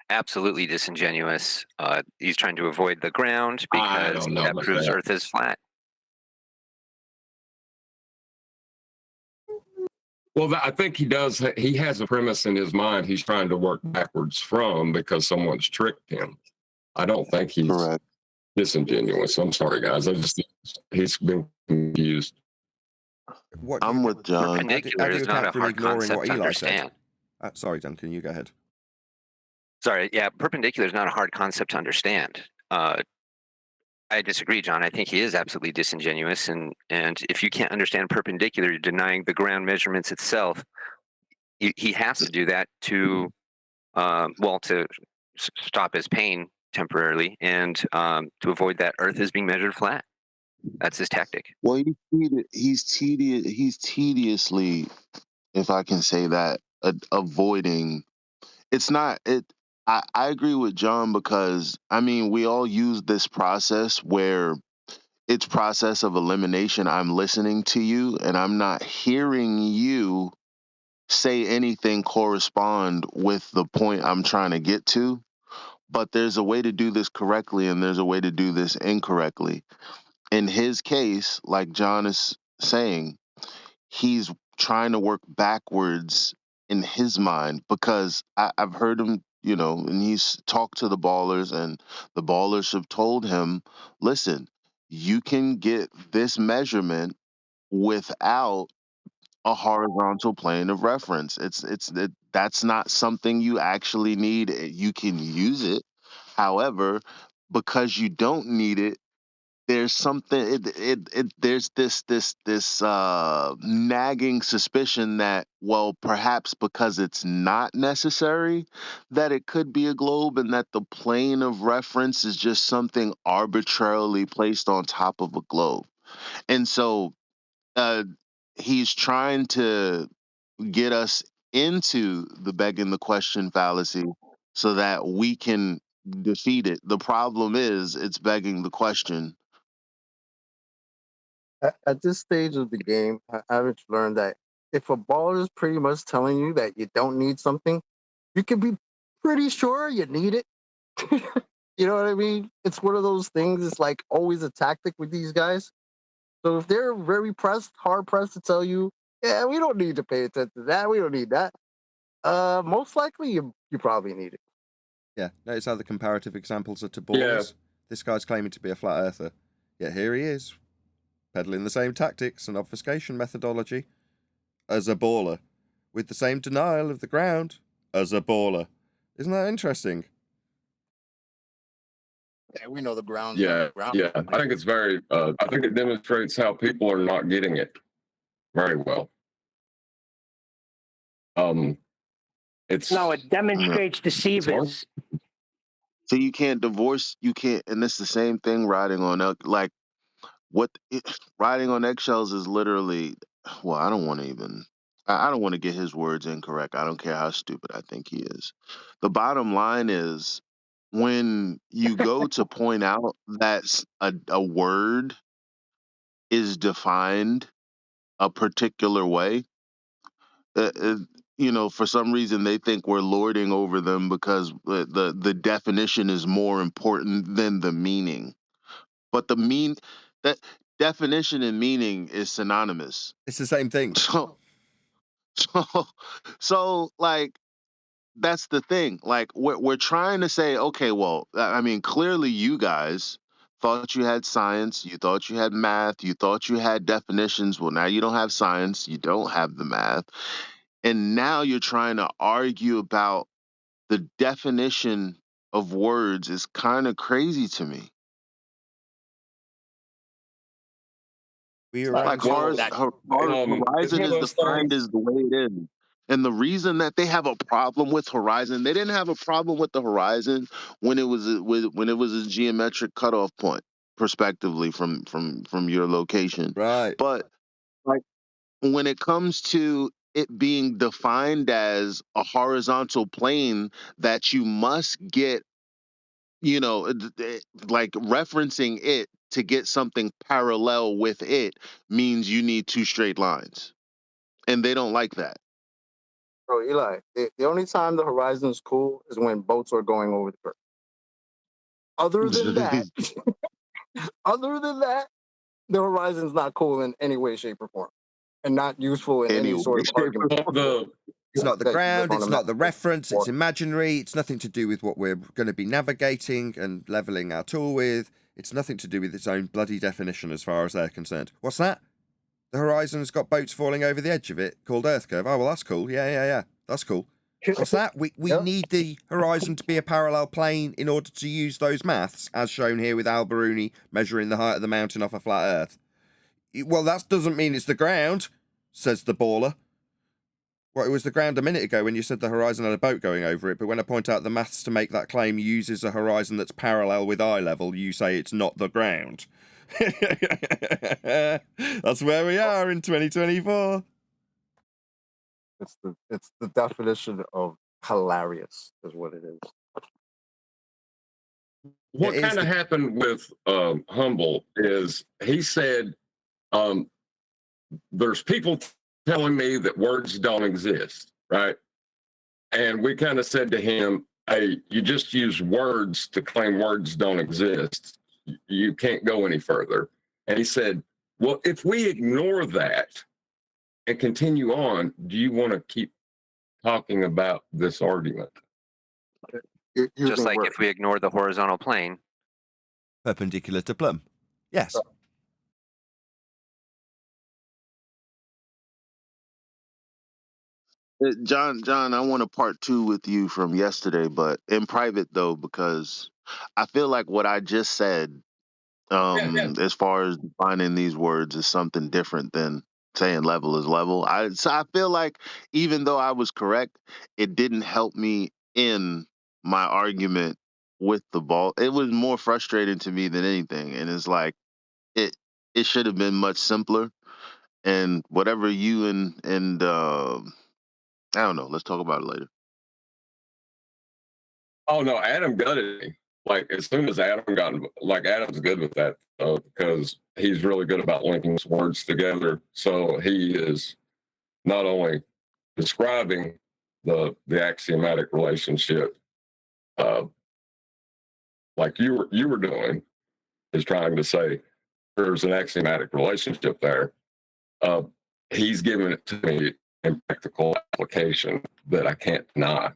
Absolutely disingenuous. He's trying to avoid the ground because that proves Earth is flat. Well, I think he does. He has a premise in his mind he's trying to work backwards from because someone's tricked him. I don't think he's disingenuous. I'm sorry, guys. He's been confused. I'm with John. Perpendicular is not a hard concept to understand. Sorry, Duncan, you go ahead. Sorry, yeah, perpendicular is not a hard concept to understand. I disagree, John. I think he is absolutely disingenuous, and if you can't understand perpendicular, you're denying the ground measurements itself. He has to do that to stop his pain temporarily and to avoid that Earth is being measured flat. That's his tactic. Well, he's tediously, if I can say that, avoiding. It's not it. I agree with John because I mean we all use this process where it's process of elimination. I'm listening to you and I'm not hearing you say anything correspond with the point I'm trying to get to. But there's a way to do this correctly and there's a way to do this incorrectly. In his case, like John is saying, he's trying to work backwards in his mind because I've heard him, and he's talked to the ballers and the ballers have told him, listen, you can get this measurement without a horizontal plane of reference. That's not something you actually need. You can use it. However, because you don't need it, there's something there's this nagging suspicion that, well, perhaps because it's not necessary that it could be a globe and that the plane of reference is just something arbitrarily placed on top of a globe. And so he's trying to get us into the begging the question fallacy so that we can defeat it. The problem is it's begging the question. At this stage of the game, I haven't learned that if a ball is pretty much telling you that you don't need something, you can be pretty sure you need it. You know what I mean? It's one of those things. It's like always a tactic with these guys. So if they're very hard pressed to tell you, yeah, we don't need to pay attention to that. We don't need that. Most likely you probably need it. Yeah, notice how the comparative examples are to Yeah. ballers. This guy's claiming to be a flat earther, yet here he is, peddling the same tactics and obfuscation methodology as a baller, with the same denial of the ground as a baller. Isn't that interesting? Yeah, we know the ground. Yeah. I think it's very. I think it demonstrates how people are not getting it very well. It's No, it demonstrates deceivers. So you can't, and it's the same thing riding on like riding on eggshells is literally. Well, I don't want to even. I don't want to get his words incorrect. I don't care how stupid I think he is. The bottom line is when you go to point out that a word is defined a particular way, uh, uh, for some reason they think we're lording over them because the definition is more important than the meaning. But that definition and meaning is synonymous. It's the same thing. So, so like that's the thing. Like we're trying to say, okay, well, I mean, clearly you guys thought you had science, you thought you had math, you thought you had definitions. Well, now you don't have science, you don't have the math, and now you're trying to argue about the definition of words is kind of crazy to me. We Like arranged it's Horizon one of is those defined things. as the way it is. And the reason that they have a problem with Horizon, they didn't have a problem with the Horizon when it was a geometric cutoff point, prospectively from your location. right. But like when it comes to it being defined as a horizontal plane that you must get, like referencing it to get something parallel with it means you need two straight lines. And they don't like that. Bro, Eli, the only time the horizon is cool is when boats are going over the curve. Other than that, the horizon's not cool in any way, shape, or form, and not useful in any Anyway, sort of argument. It's not the that you're ground, gonna it's not the map reference, it's or- imaginary, it's nothing to do with what we're going to be navigating and leveling our tool with. It's nothing to do with its own bloody definition as far as they're concerned. What's that? The horizon's got boats falling over the edge of it called Earth curve. Oh, well, that's cool. Yeah. That's cool. What's that? We Yep. need the horizon to be a parallel plane in order to use those maths, as shown here with Al-Biruni measuring the height of the mountain off a flat Earth. Well, that doesn't mean it's the ground, says the baller. Well, it was the ground a minute ago when you said the horizon had a boat going over it, but when I point out the maths to make that claim uses a horizon that's parallel with eye level, you say it's not the ground. That's where we are in 2024. It's the definition of hilarious, is what it is. What kind of happened with Humble is he said, there's people telling me that words don't exist, right? And we kind of said to him, hey, you just use words to claim words don't exist. You can't go any further. And he said, well, if we ignore that and continue on, do you want to keep talking about this argument? Just like if we ignore the horizontal plane. Perpendicular to plumb. Yes. John, I want a part two with you from yesterday, but in private though, because I feel like what I just said, as far as defining these words, is something different than saying level is level. So I feel like even though I was correct, it didn't help me in my argument with the ball. It was more frustrating to me than anything, and it's like it. it should have been much simpler. And whatever you and I don't know. Let's talk about it later. Oh no, Adam gutted me. Like as soon as Adam got like Adam's good with that because he's really good about linking his words together. So he is not only describing the axiomatic relationship, uh, like you were doing, is trying to say there's an axiomatic relationship there. Uh, he's giving it to me in practical application that I can't deny,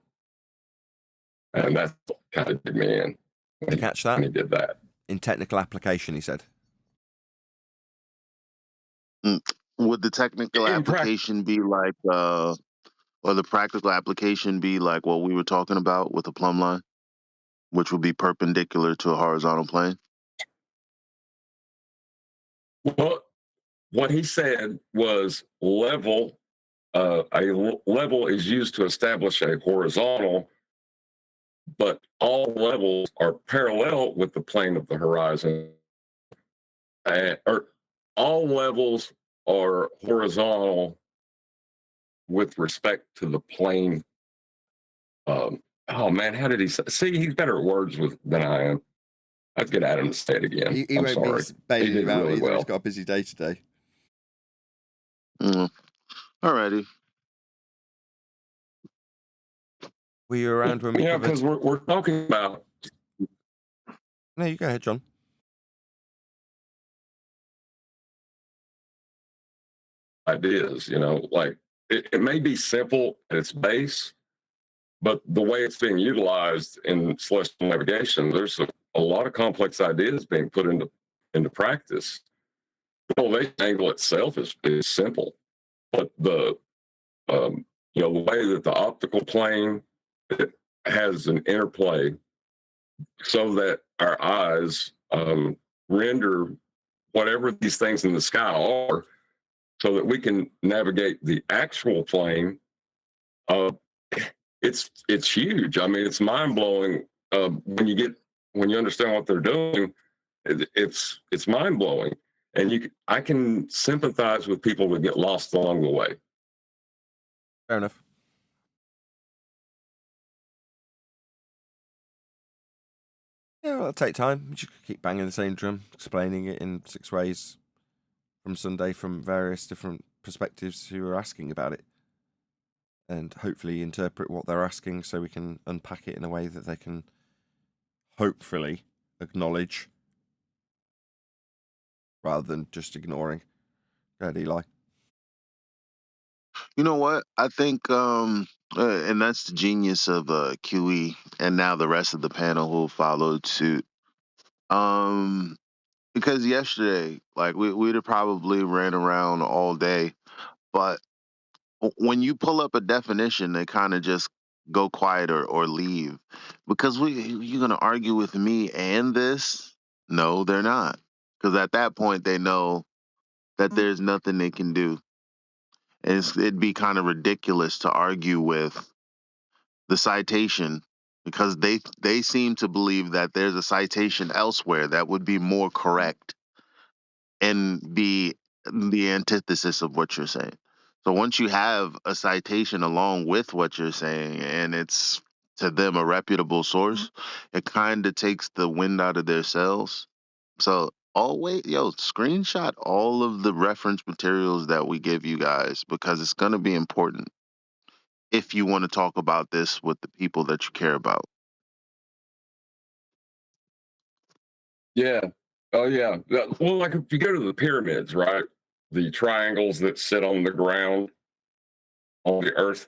and that's what kind of did me in. Did you catch that? When he did that. In technical application, he said. Would the technical application be like, or the practical application be like what we were talking about with the plumb line, which would be perpendicular to a horizontal plane? Well, what he said was level. Level is used to establish a horizontal, but all levels are parallel with the plane of the horizon. Or all levels are horizontal with respect to the plane. Oh man, how did he say? See, he's better at words than I am. I'd get Adam to say it again. He I'm won't sorry. be bailing He did him out really either. well. He's got a busy day today. Alrighty. Were you around when we covered? Because we're talking about. No, you go ahead, John. Ideas, like it may be simple at its base, but the way it's being utilized in celestial navigation, there's a lot of complex ideas being put into practice. The elevation angle itself is simple, but the way that the optical plane has an interplay so that our eyes render whatever these things in the sky are so that we can navigate the actual plane. It's huge. I mean, it's mind blowing when you understand what they're doing. It's mind blowing, and I can sympathize with people that get lost along the way. Fair enough. Yeah, well, it'll take time. We should keep banging the same drum, explaining it in 6 ways from Sunday from various different perspectives who are asking about it, and hopefully interpret what they're asking so we can unpack it in a way that they can hopefully acknowledge rather than just ignoring. Go ahead, Eli. You know what? I think, and that's the genius of QE, and now the rest of the panel who followed suit. Because yesterday, like we'd have probably ran around all day, but when you pull up a definition, they kind of just go quiet or leave. Because you're gonna argue with me and this? No, they're not. Because at that point, they know that there's nothing they can do. And it'd be kind of ridiculous to argue with the citation because they seem to believe that there's a citation elsewhere that would be more correct and be the antithesis of what you're saying. So once you have a citation along with what you're saying and it's to them a reputable source, it kind of takes the wind out of their sails. So always, screenshot all of the reference materials that we give you guys because it's going to be important if you want to talk about this with the people that you care about. Yeah. Oh, yeah. Well, like if you go to the pyramids, right? The triangles that sit on the ground on the earth.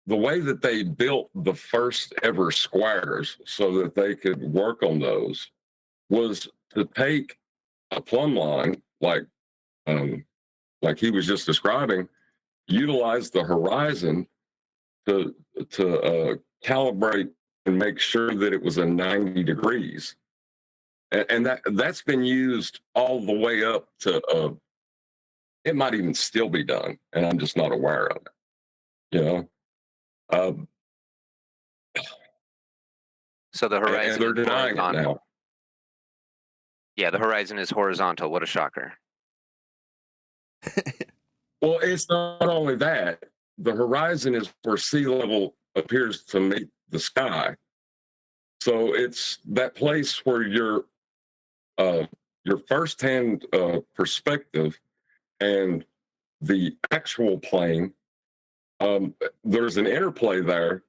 The way that they built the first ever squares so that they could work on those was to take a plumb line, like he was just describing, utilize the horizon to calibrate and make sure that it was a 90 degrees. And that's been used all the way up to it might even still be done, and I'm just not aware of it. So the horizon and they're denying it now. Yeah, the horizon is horizontal. What a shocker. Well, it's not only that. The horizon is where sea level appears to meet the sky. So it's that place where your firsthand perspective and the actual plane, there's an interplay there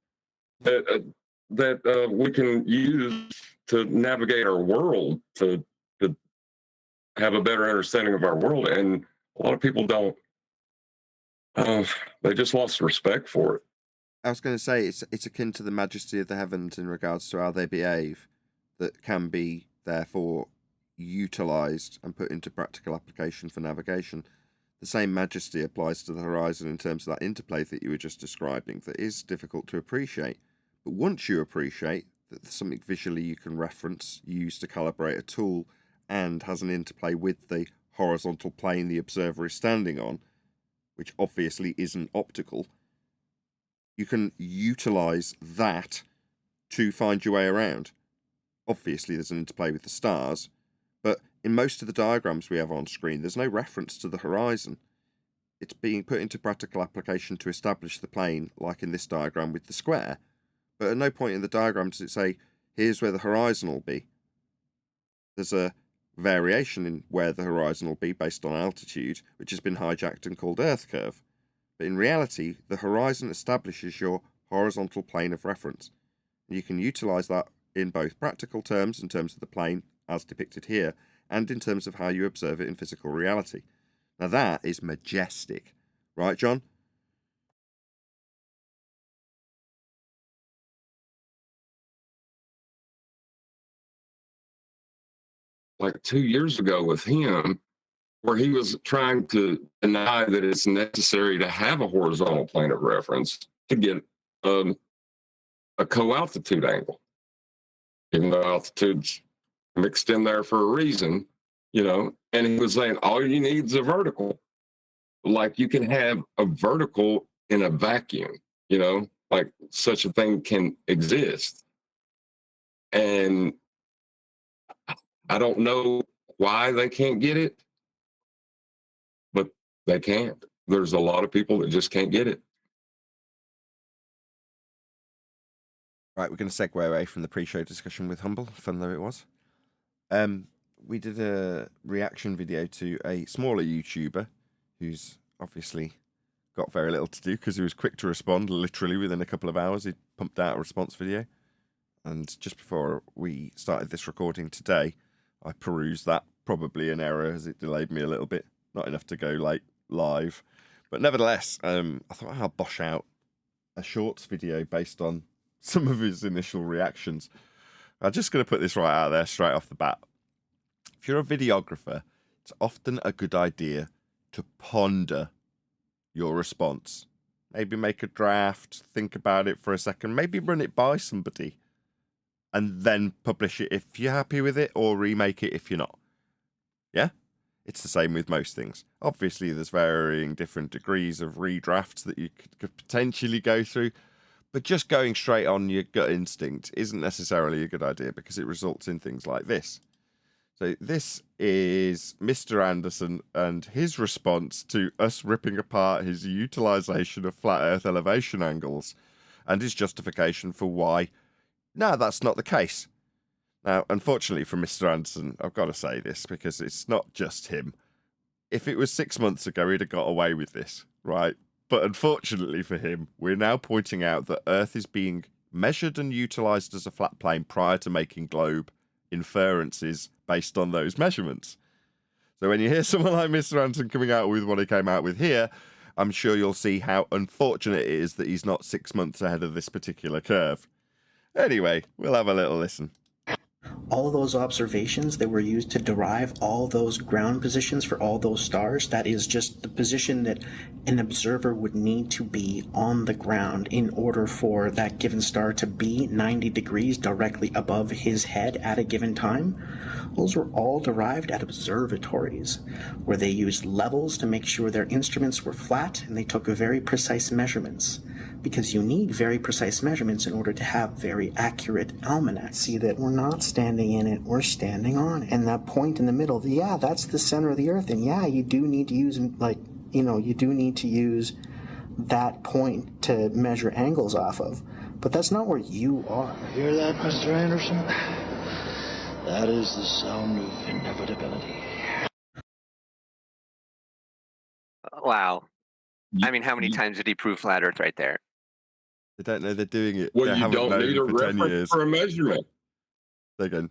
that we can use to navigate our world, to have a better understanding of our world. And a lot of people don't. They just lost respect for it. I was going to say it's akin to the majesty of the heavens in regards to how they behave, that can be therefore utilised and put into practical application for navigation. The same majesty applies to the horizon in terms of that interplay that you were just describing, that is difficult to appreciate. But once you appreciate that there's something visually you can reference, use to calibrate a tool, and has an interplay with the horizontal plane the observer is standing on, which obviously isn't optical, you can utilise that to find your way around. Obviously, there's an interplay with the stars, but in most of the diagrams we have on screen, there's no reference to the horizon. It's being put into practical application to establish the plane, like in this diagram with the square, but at no point in the diagram does it say, here's where the horizon will be. There's a variation in where the horizon will be based on altitude, which has been hijacked and called Earth curve. But in reality, the horizon establishes your horizontal plane of reference. And you can utilise that in both practical terms, in terms of the plane, as depicted here, and in terms of how you observe it in physical reality. Now that is majestic. Right, John? Like 2 years ago with him, where he was trying to deny that it's necessary to have a horizontal plane of reference to get a co-altitude angle, even though altitude's mixed in there for a reason, and he was saying all you need is a vertical. Like you can have a vertical in a vacuum, like such a thing can exist. And I don't know why they can't get it, but they can't. There's a lot of people that just can't get it. Right, we're going to segue away from the pre-show discussion with Humble, fun though it was. We did a reaction video to a smaller YouTuber who's obviously got very little to do because he was quick to respond. Literally within a couple of hours, he pumped out a response video. And just before we started this recording today, I perused that. Probably an error as it delayed me a little bit. Not enough to go live. But nevertheless, I thought I'll bosh out a shorts video based on some of his initial reactions. I'm just going to put this right out there straight off the bat. If you're a videographer, it's often a good idea to ponder your response. Maybe make a draft, think about it for a second, maybe run it by somebody, and then publish it if you're happy with it, or remake it if you're not. Yeah? It's the same with most things. Obviously, there's varying different degrees of redrafts that you could potentially go through, but just going straight on your gut instinct isn't necessarily a good idea because it results in things like this. So this is Mr. Anderson and his response to us ripping apart his utilization of flat Earth elevation angles and his justification for why, no, that's not the case. Now, unfortunately for Mr. Anderson, I've got to say this because it's not just him. If it was 6 months ago, he'd have got away with this, right? But unfortunately for him, we're now pointing out that Earth is being measured and utilized as a flat plane prior to making globe inferences based on those measurements. So when you hear someone like Mr. Anderson coming out with what he came out with here, I'm sure you'll see how unfortunate it is that he's not 6 months ahead of this particular curve. Anyway, we'll have a little listen. All those observations that were used to derive all those ground positions for all those stars, that is just the position that an observer would need to be on the ground in order for that given star to be 90 degrees directly above his head at a given time. Those were all derived at observatories, where they used levels to make sure their instruments were flat and they took very precise measurements. because you need very precise measurements in order to have very accurate almanacs. See that we're not standing in it, we're standing on it. And that point in the middle, yeah, that's the center of the earth. And yeah, you do need to use, you do need to use that point to measure angles off of. But that's not where you are. Hear that, Mr. Anderson? That is the sound of inevitability. Wow. I mean, how many times did he prove flat Earth right there? They don't know they're doing it. Well, they you haven't don't known need a for 10 reference years. for a measurement. Again.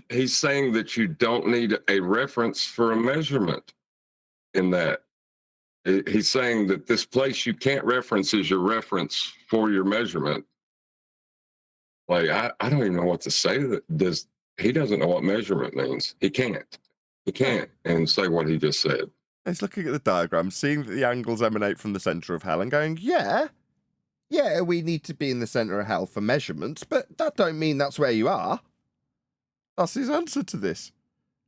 He's saying that you don't need a reference for a measurement in that. He's saying that this place you can't reference is your reference for your measurement. Like, I don't even know what to say. He doesn't know what measurement means. He can't. He can't and say what he just said. He's looking at the diagram, seeing that the angles emanate from the centre of hell and going, yeah, we need to be in the centre of hell for measurements, but that don't mean that's where you are. That's his answer to this.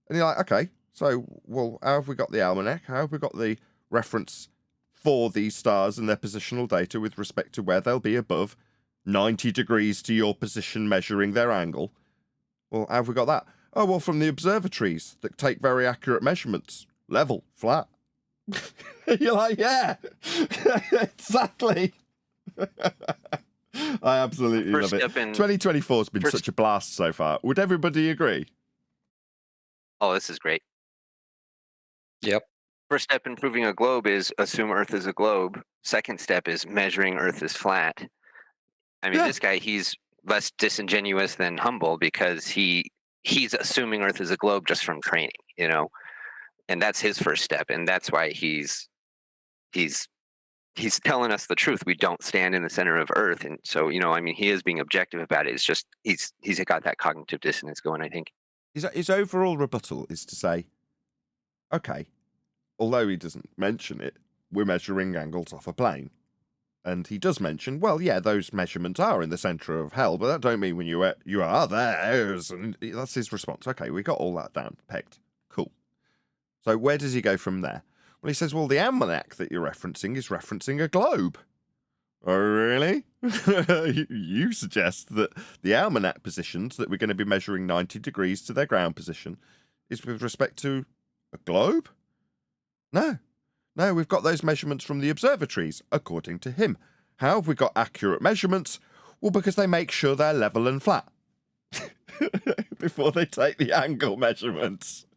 And you're like, okay, so, well, how have we got the almanac? How have we got the reference for these stars and their positional data with respect to where they'll be above 90 degrees to your position measuring their angle? Well, how have we got that? Oh, well, from the observatories that take very accurate measurements. Level, flat. You're like, yeah, exactly. I absolutely love it. 2024 has been such a blast so far. Would everybody agree? Oh, this is great. Yep. First step in proving a globe is assume Earth is a globe. Second step is measuring Earth is flat. I mean, this guy, he's less disingenuous than humble because he's assuming Earth is a globe just from training, and that's his first step, and that's why he's telling us the truth. We don't stand in the center of Earth, and so he is being objective about it. It's just he's got that cognitive dissonance going, I think. His overall rebuttal is to say, okay, although he doesn't mention it, we're measuring angles off a plane. And he does mention, well, yeah, those measurements are in the centre of hell, but that don't mean when you are there. And that's his response. Okay, we got all that down, pegged. Cool. So where does he go from there? Well, he says, well, the almanac that you're referencing is referencing a globe. Oh, really? You suggest that the almanac positions that we're going to be measuring 90 degrees to their ground position is with respect to a globe? No, we've got those measurements from the observatories, according to him. How have we got accurate measurements? Well, because they make sure they're level and flat before they take the angle measurements.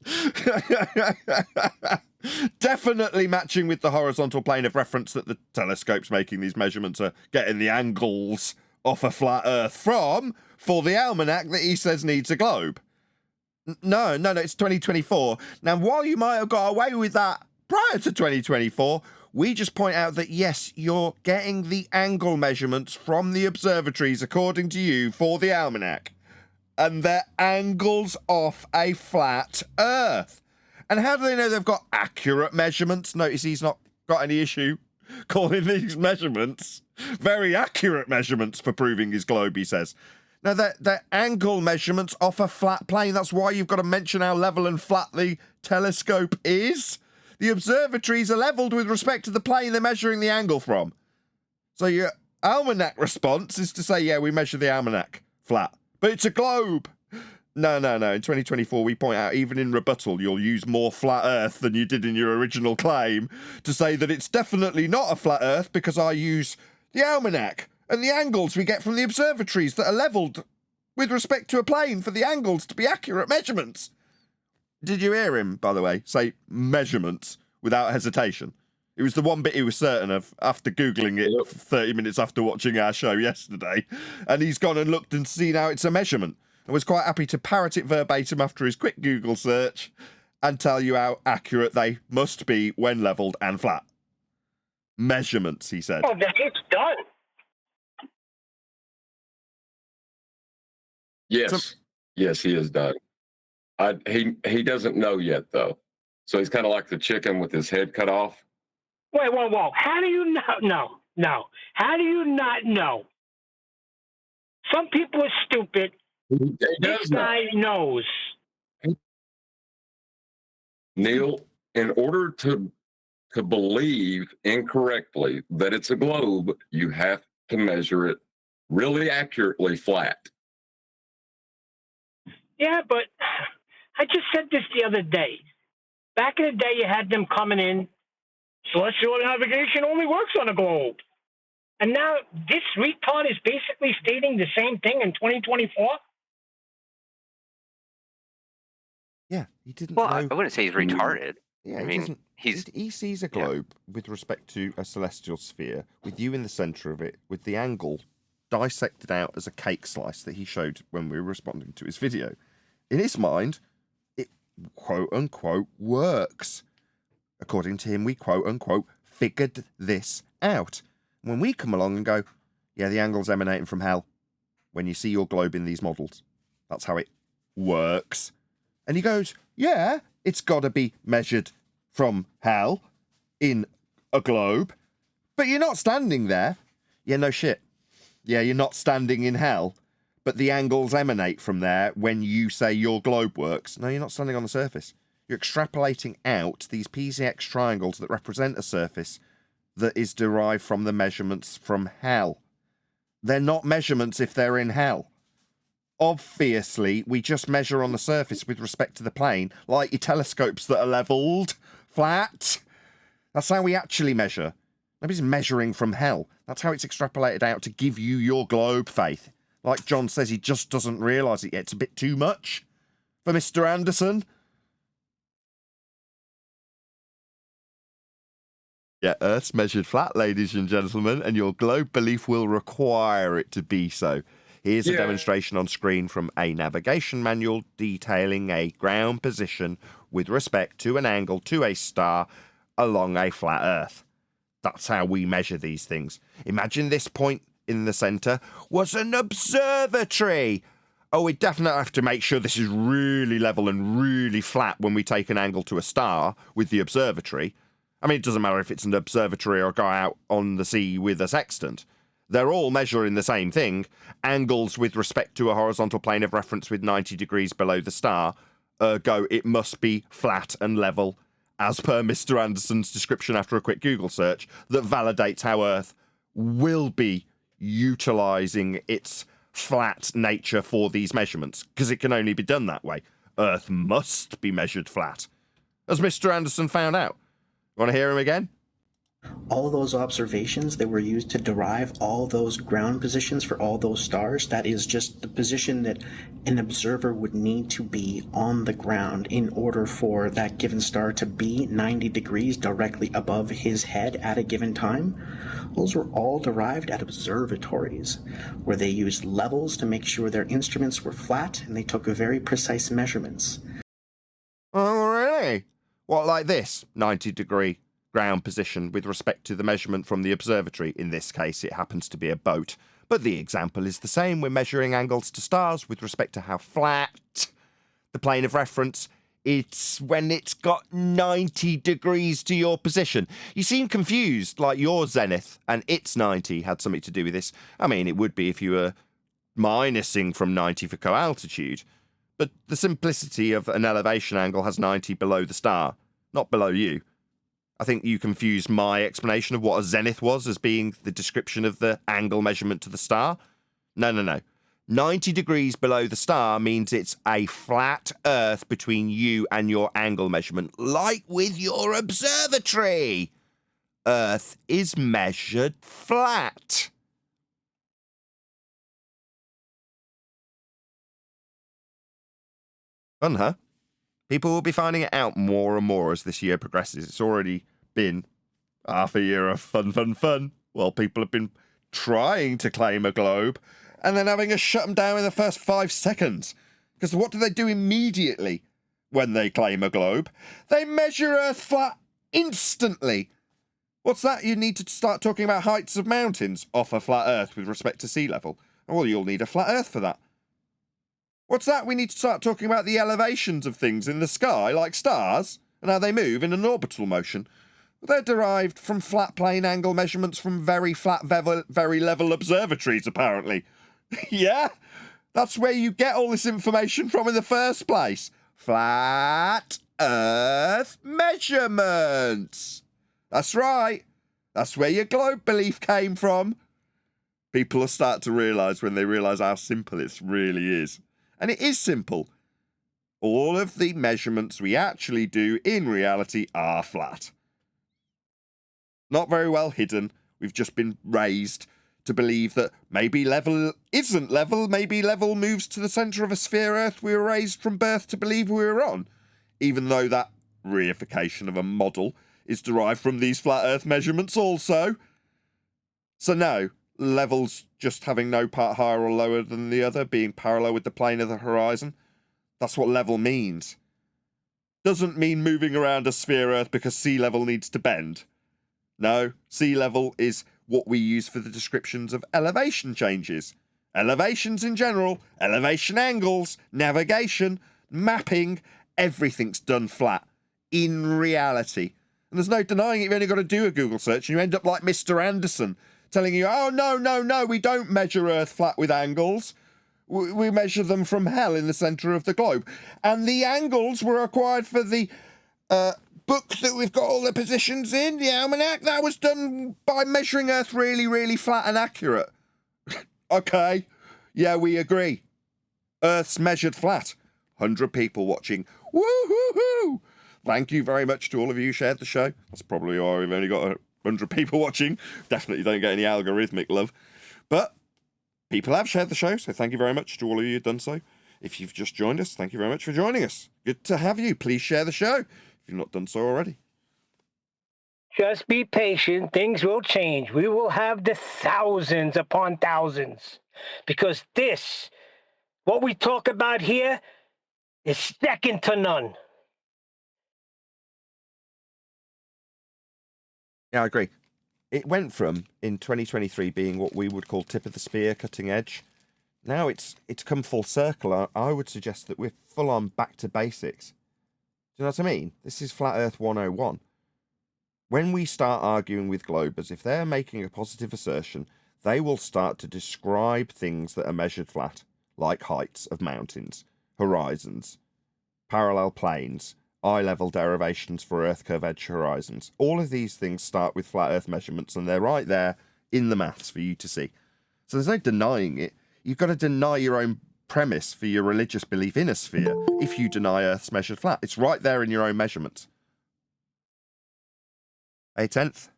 Definitely matching with the horizontal plane of reference that the telescopes making these measurements are getting the angles off a flat Earth from for the almanac that he says needs a globe. No, it's 2024. Now, while you might have got away with that prior to 2024, we just point out that, yes, you're getting the angle measurements from the observatories, according to you, for the almanac. And they're angles off a flat Earth. And how do they know they've got accurate measurements? Notice he's not got any issue calling these measurements very accurate measurements for proving his globe, he says. Now, they're angle measurements off a flat plane. That's why you've got to mention how level and flat the telescope is. The observatories are levelled with respect to the plane they're measuring the angle from. So your almanac response is to say, yeah, we measure the almanac flat. But it's a globe. No. In 2024, we point out, even in rebuttal, you'll use more flat Earth than you did in your original claim to say that it's definitely not a flat Earth because I use the almanac and the angles we get from the observatories that are levelled with respect to a plane for the angles to be accurate measurements. Did you hear him, by the way, say measurements without hesitation? It was the one bit he was certain of after Googling it 30 minutes after watching our show yesterday. And he's gone and looked and seen how it's a measurement. And was quite happy to parrot it verbatim after his quick Google search and tell you how accurate they must be when levelled and flat. Measurements, he said. Oh, it's done. Yes. Yes, he is done. He doesn't know yet, though. So he's kind of like the chicken with his head cut off. Wait, whoa. How do you not know? No. How do you not know? Some people are stupid. This guy knows. Neil, in order to to believe incorrectly that it's a globe, you have to measure it really accurately flat. Yeah, but I just said this the other day. Back in the day, you had them coming in. Celestial navigation only works on a globe. And now this retard is basically stating the same thing in 2024? Yeah, he didn't Well, know. I wouldn't say he's retarded. Yeah, I he mean, doesn't. he's He sees a globe with respect to a celestial sphere, with you in the centre of it, with the angle dissected out as a cake slice that he showed when we were responding to his video. In his mind, it quote unquote works. According to him, we quote unquote figured this out. When we come along and go, yeah, the angle's emanating from hell when you see your globe in these models. That's how it works. And he goes, yeah, it's got to be measured from hell in a globe, but you're not standing there. Yeah, no shit. Yeah, you're not standing in hell, but the angles emanate from there when you say your globe works. No, you're not standing on the surface. You're extrapolating out these PZX triangles that represent a surface that is derived from the measurements from hell. They're not measurements if they're in hell. Obviously, we just measure on the surface with respect to the plane, like your telescopes that are levelled, flat. That's how we actually measure. Nobody's measuring from hell. That's how it's extrapolated out to give you your globe faith. Like John says, he just doesn't realise it yet. It's a bit too much for Mr. Anderson. Yeah, Earth's measured flat, ladies and gentlemen, and your globe belief will require it to be so. Here's a demonstration on screen from a navigation manual detailing a ground position with respect to an angle to a star along a flat Earth. That's how we measure these things. Imagine this point in the centre was an observatory. Oh, we definitely have to make sure this is really level and really flat when we take an angle to a star with the observatory. I mean, it doesn't matter if it's an observatory or go out on the sea with a sextant. They're all measuring the same thing. Angles with respect to a horizontal plane of reference with 90 degrees below the star. Ergo, it must be flat and level, as per Mr. Anderson's description after a quick Google search, that validates how Earth will be utilising its flat nature for these measurements, because it can only be done that way. Earth must be measured flat, as Mr. Anderson found out. Want to hear him again? All those observations that were used to derive all those ground positions for all those stars, that is just the position that an observer would need to be on the ground in order for that given star to be 90 degrees directly above his head at a given time. Those were all derived at observatories, where they used levels to make sure their instruments were flat, and they took very precise measurements. Oh, really? What, like this? 90-degree ground position with respect to the measurement from the observatory. In this case, it happens to be a boat. But the example is the same. We're measuring angles to stars with respect to how flat the plane of reference. It's when it's got 90 degrees to your position. You seem confused, like your zenith and its 90 had something to do with this. I mean, it would be if you were minusing from 90 for co-altitude. But the simplicity of an elevation angle has 90 below the star, not below you. I think you confused my explanation of what a zenith was as being the description of the angle measurement to the star. No. 90 degrees below the star means it's a flat Earth between you and your angle measurement, like with your observatory. Earth is measured flat. Fun, huh? People will be finding it out more and more as this year progresses. It's already been half a year of fun, while people have been trying to claim a globe and then having us shut them down in the first 5 seconds. Because what do they do immediately when they claim a globe? They measure Earth flat instantly. What's that? You need to start talking about heights of mountains off a flat Earth with respect to sea level. Well, you'll need a flat Earth for that. What's that? We need to start talking about the elevations of things in the sky, like stars, and how they move in an orbital motion. They're derived from flat plane angle measurements from very flat, very level observatories, apparently. Yeah? That's where you get all this information from in the first place. Flat Earth measurements. That's right. That's where your globe belief came from. People will start to realise when they realise how simple it really is. And it is simple. All of the measurements we actually do in reality are flat. Not very well hidden. We've just been raised to believe that maybe level isn't level, maybe level moves to the centre of a sphere Earth we were raised from birth to believe we were on, even though that reification of a model is derived from these flat Earth measurements also. So no, levels just having no part higher or lower than the other, being parallel with the plane of the horizon. That's what level means. Doesn't mean moving around a sphere Earth because sea level needs to bend. No, sea level is what we use for the descriptions of elevation changes. Elevations in general, elevation angles, navigation, mapping, everything's done flat. In reality. And there's no denying it. You've only got to do a Google search and you end up like Mr. Anderson telling you, oh, no, we don't measure Earth flat with angles. We measure them from hell in the centre of the globe. And the angles were acquired for the book that we've got all the positions in, the almanac. That was done by measuring Earth really, really flat and accurate. Okay, yeah, we agree. Earth's measured flat. 100 people watching. Woo-hoo-hoo! Thank you very much to all of you who shared the show. That's probably why we've only got 100 people watching. Definitely don't get any algorithmic love. But people have shared the show, so thank you very much to all of you who've done so. If you've just joined us, thank you very much for joining us. Good to have you. Please share the show if you've not done so already. Just be patient. Things will change. We will have the thousands upon thousands. Because this, what we talk about here, is second to none. Yeah, I agree. It went from, in 2023, being what we would call tip of the spear, cutting edge. Now it's come full circle. I would suggest that we're full on back to basics. Do you know what I mean? This is Flat Earth 101. When we start arguing with globers, if they're making a positive assertion, they will start to describe things that are measured flat, like heights of mountains, horizons, parallel planes, eye-level derivations for Earth curve edge horizons. All of these things start with flat Earth measurements, and they're right there in the maths for you to see. So there's no denying it. You've got to deny your own premise for your religious belief in a sphere if you deny Earth's measured flat. It's right there in your own measurements. A tenth.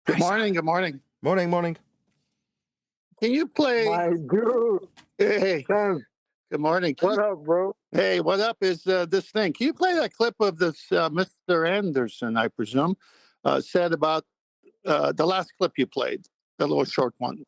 Good morning. Good morning. Morning. Can you play? My dude. Hey. Son, Good morning. what up, bro? Hey, what up is this thing? Can you play that clip of this Mr. Anderson, I presume, said about the last clip you played, the little short one?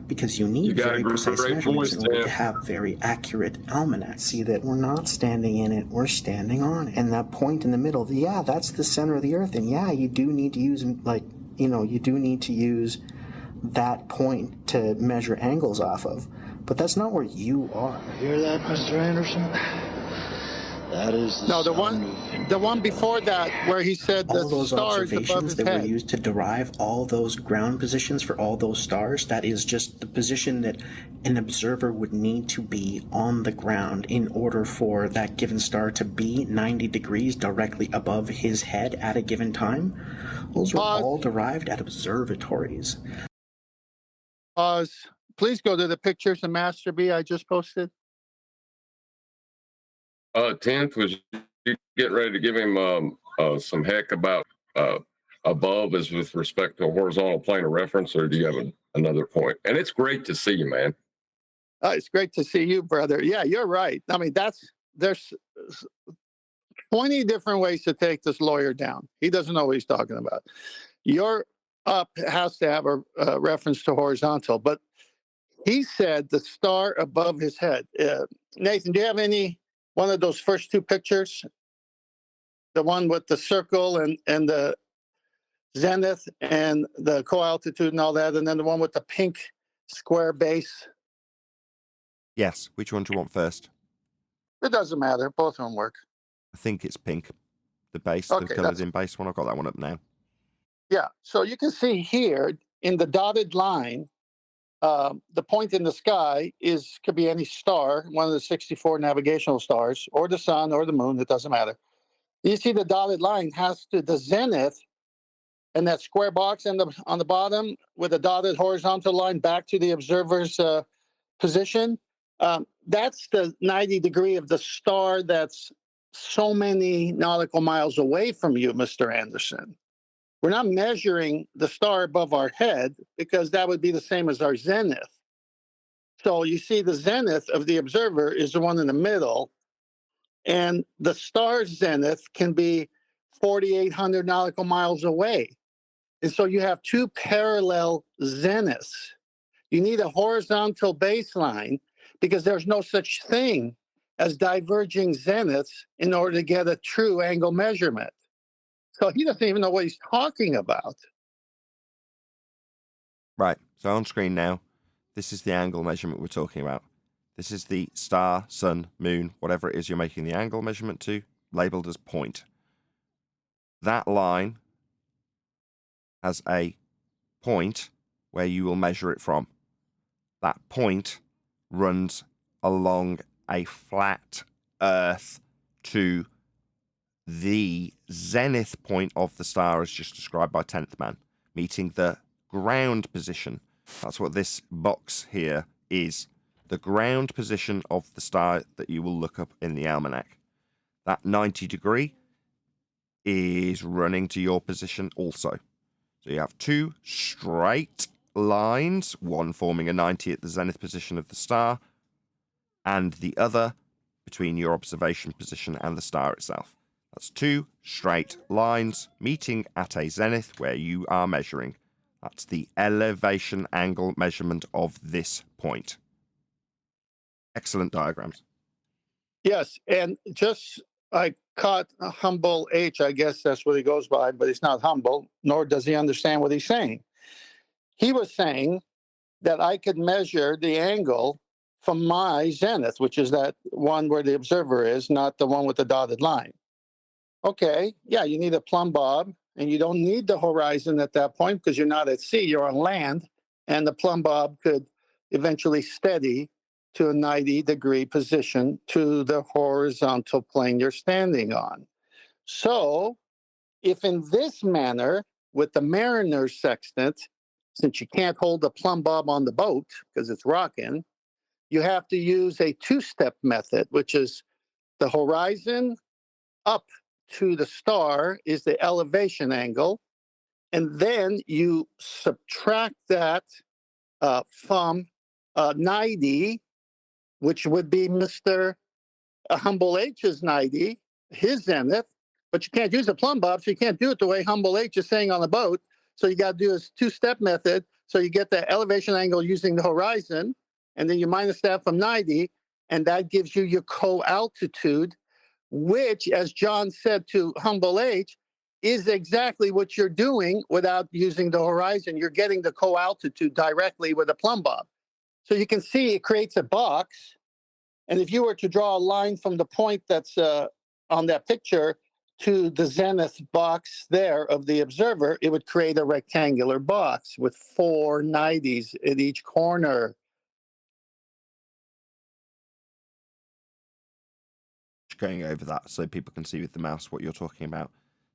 Because you need very precise measurements in order to have very accurate almanacs. See that we're not standing in it, we're standing on it. And that point in the middle, yeah, that's the center of the Earth. And yeah, you do need to use, you do need to use that point to measure angles off of. But that's not where you are. Hear that, Mr. Anderson? That is the one before that where he said all the those stars above observations his that head. were used to derive all those ground positions for all those stars, that is just the position that an observer would need to be on the ground in order for that given star to be 90 degrees directly above his head at a given time. Those were all derived at observatories. Pause. Please go to the pictures of Master B I just posted. 10th was you getting ready to give him some heck about above as with respect to a horizontal plane of reference, or do you have another point? And it's great to see you, man. It's great to see you, brother. Yeah, you're right. I mean, there's 20 different ways to take this lawyer down. He doesn't know what he's talking about. Your up has to have a reference to horizontal, but he said the star above his head. Nathan, do you have any one of those first two pictures? The one with the circle and the zenith and the co-altitude and all that, and then the one with the pink square base? Yes. Which one do you want first? It doesn't matter. Both of them work. I think it's pink. The base, Okay, the coloured in base one. I've got that one up now. Yeah. So you can see here in the dotted line, the point in the sky could be any star, one of the 64 navigational stars, or the sun or the moon. It doesn't matter. You see the dotted line has to the zenith, and that square box on the bottom with a dotted horizontal line back to the observer's position. That's the 90 degree of the star that's so many nautical miles away from you, Mr. Anderson. We're not measuring the star above our head because that would be the same as our zenith. So you see the zenith of the observer is the one in the middle, and the star's zenith can be 4,800 nautical miles away. And so you have two parallel zeniths. You need a horizontal baseline because there's no such thing as diverging zeniths in order to get a true angle measurement. So he doesn't even know what he's talking about. Right, so on screen now, this is the angle measurement we're talking about. This is the star, sun, moon, whatever it is you're making the angle measurement to, labeled as point. That line has a point where you will measure it from. That point runs along a flat Earth to the zenith point of the star as just described by 10th Man, meeting the ground position. That's what this box here is. The ground position of the star that you will look up in the almanac. That 90 degree is running to your position also. So you have two straight lines, one forming a 90 at the zenith position of the star, and the other between your observation position and the star itself. That's two straight lines meeting at a zenith where you are measuring. That's the elevation angle measurement of this point. Excellent diagrams. Yes, and just I caught humble H, I guess that's what he goes by, but he's not humble, nor does he understand what he's saying. He was saying that I could measure the angle from my zenith, which is that one where the observer is, not the one with the dotted line. Okay, yeah, you need a plumb bob, and you don't need the horizon at that point because you're not at sea, you're on land, and the plumb bob could eventually steady to a 90 degree position to the horizontal plane you're standing on. So, if in this manner, with the mariner's sextant, since you can't hold the plumb bob on the boat because it's rocking, you have to use a two-step method, which is the horizon up to the star is the elevation angle, and then you subtract that from 90, which would be Mr. Humble H's 90, his zenith, but you can't use a plumb bob, so you can't do it the way Humble H is saying on the boat. So you got to do a two-step method. So you get the elevation angle using the horizon, and then you minus that from 90, and that gives you your co-altitude, which, as John said to Humble H, is exactly what you're doing without using the horizon. You're getting the co-altitude directly with a plumb bob. So you can see it creates a box. And if you were to draw a line from the point that's on that picture to the zenith box there of the observer, it would create a rectangular box with 4 90s at each corner. Going over that so people can see with the mouse what you're talking about.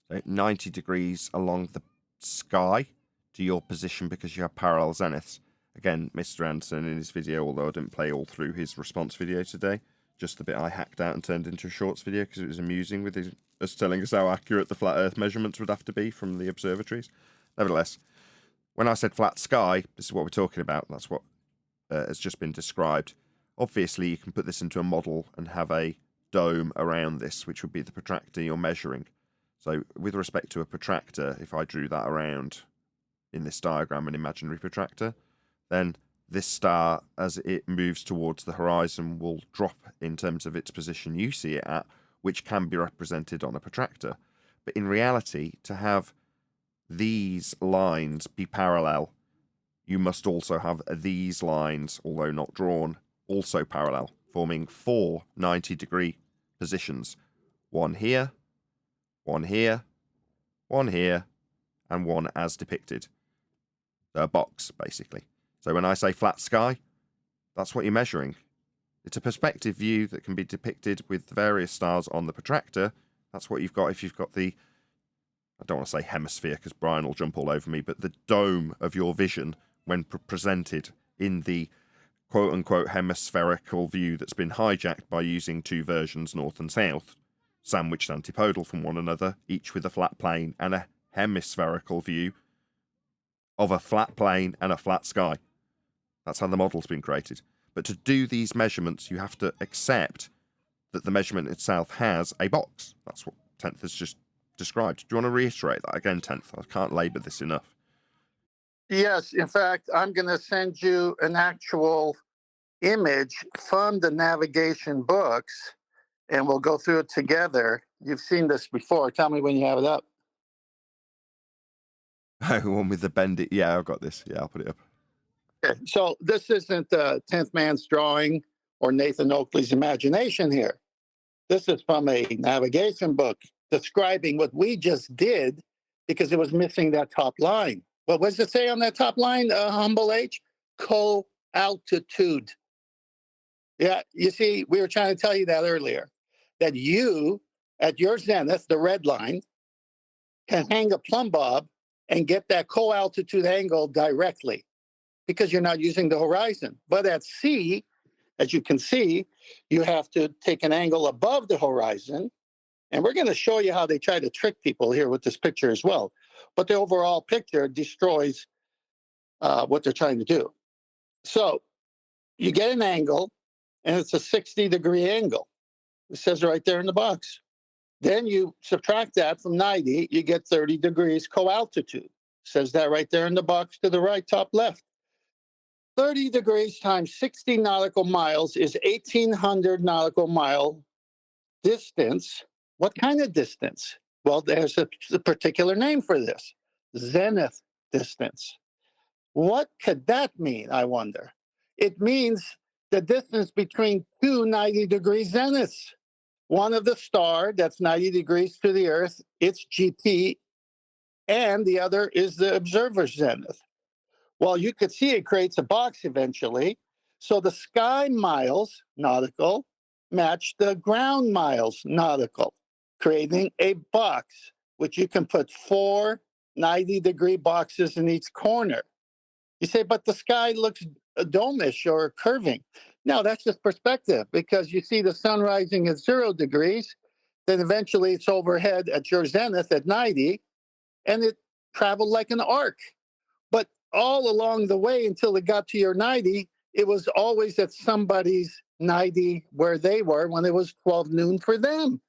So 90 degrees along the sky to your position because you have parallel zeniths. Again, Mr. Anderson in his video, although I didn't play all through his response video today, just the bit I hacked out and turned into a shorts video because it was amusing with us telling us how accurate the flat earth measurements would have to be from the observatories. Nevertheless, when I said flat sky, this is what we're talking about. That's what has just been described. Obviously, you can put this into a model and have a dome around this, which would be the protractor you're measuring. So with respect to a protractor, if I drew that around in this diagram, an imaginary protractor, then this star, as it moves towards the horizon, will drop in terms of its position you see it at, which can be represented on a protractor. But in reality, to have these lines be parallel, you must also have these lines, although not drawn, also parallel, forming 4 90-degree positions. One here, one here, one here, and one as depicted. A box, basically. So when I say flat sky, that's what you're measuring. It's a perspective view that can be depicted with the various stars on the protractor. That's what you've got if you've got the, I don't want to say hemisphere because Brian will jump all over me, but the dome of your vision when presented in the quote-unquote hemispherical view that's been hijacked by using two versions, north and south, sandwiched antipodal from one another, each with a flat plane and a hemispherical view of a flat plane and a flat sky. That's how the model's been created. But to do these measurements, you have to accept that the measurement itself has a box. That's what 10th has just described. Do you want to reiterate that again, 10th? I can't labour this enough. Yes, in fact, I'm going to send you an actual image from the navigation books, and we'll go through it together. You've seen this before. Tell me when you have it up. One with the bend it. Yeah, I've got this. Yeah, I'll put it up. Okay, so this isn't the 10th man's drawing or Nathan Oakley's imagination here. This is from a navigation book describing what we just did because it was missing that top line. What does it say on that top line, Humble H? Co-altitude. Yeah, you see, we were trying to tell you that earlier, that you, at your zenith, the red line, can hang a plumb bob and get that co-altitude angle directly because you're not using the horizon. But at sea, as you can see, you have to take an angle above the horizon. And we're going to show you how they try to trick people here with this picture as well. But the overall picture destroys what they're trying to do. So you get an angle, and it's a 60-degree angle. It says right there in the box. Then you subtract that from 90, you get 30 degrees co-altitude. It says that right there in the box to the right, top left. 30 degrees times 60 nautical miles is 1,800 nautical mile distance. What kind of distance? Well, there's a particular name for this, zenith distance. What could that mean, I wonder? It means the distance between two 90-degree zeniths. One of the star that's 90 degrees to the Earth, its GP, and the other is the observer's zenith. Well, you could see it creates a box eventually. So the sky miles nautical match the ground miles nautical, creating a box, which you can put 4 90-degree boxes in each corner. You say, but the sky looks domish or curving. No, that's just perspective, because you see the sun rising at 0 degrees, then eventually it's overhead at your zenith at 90, and it traveled like an arc. But all along the way until it got to your 90, it was always at somebody's 90 where they were when it was 12 noon for them.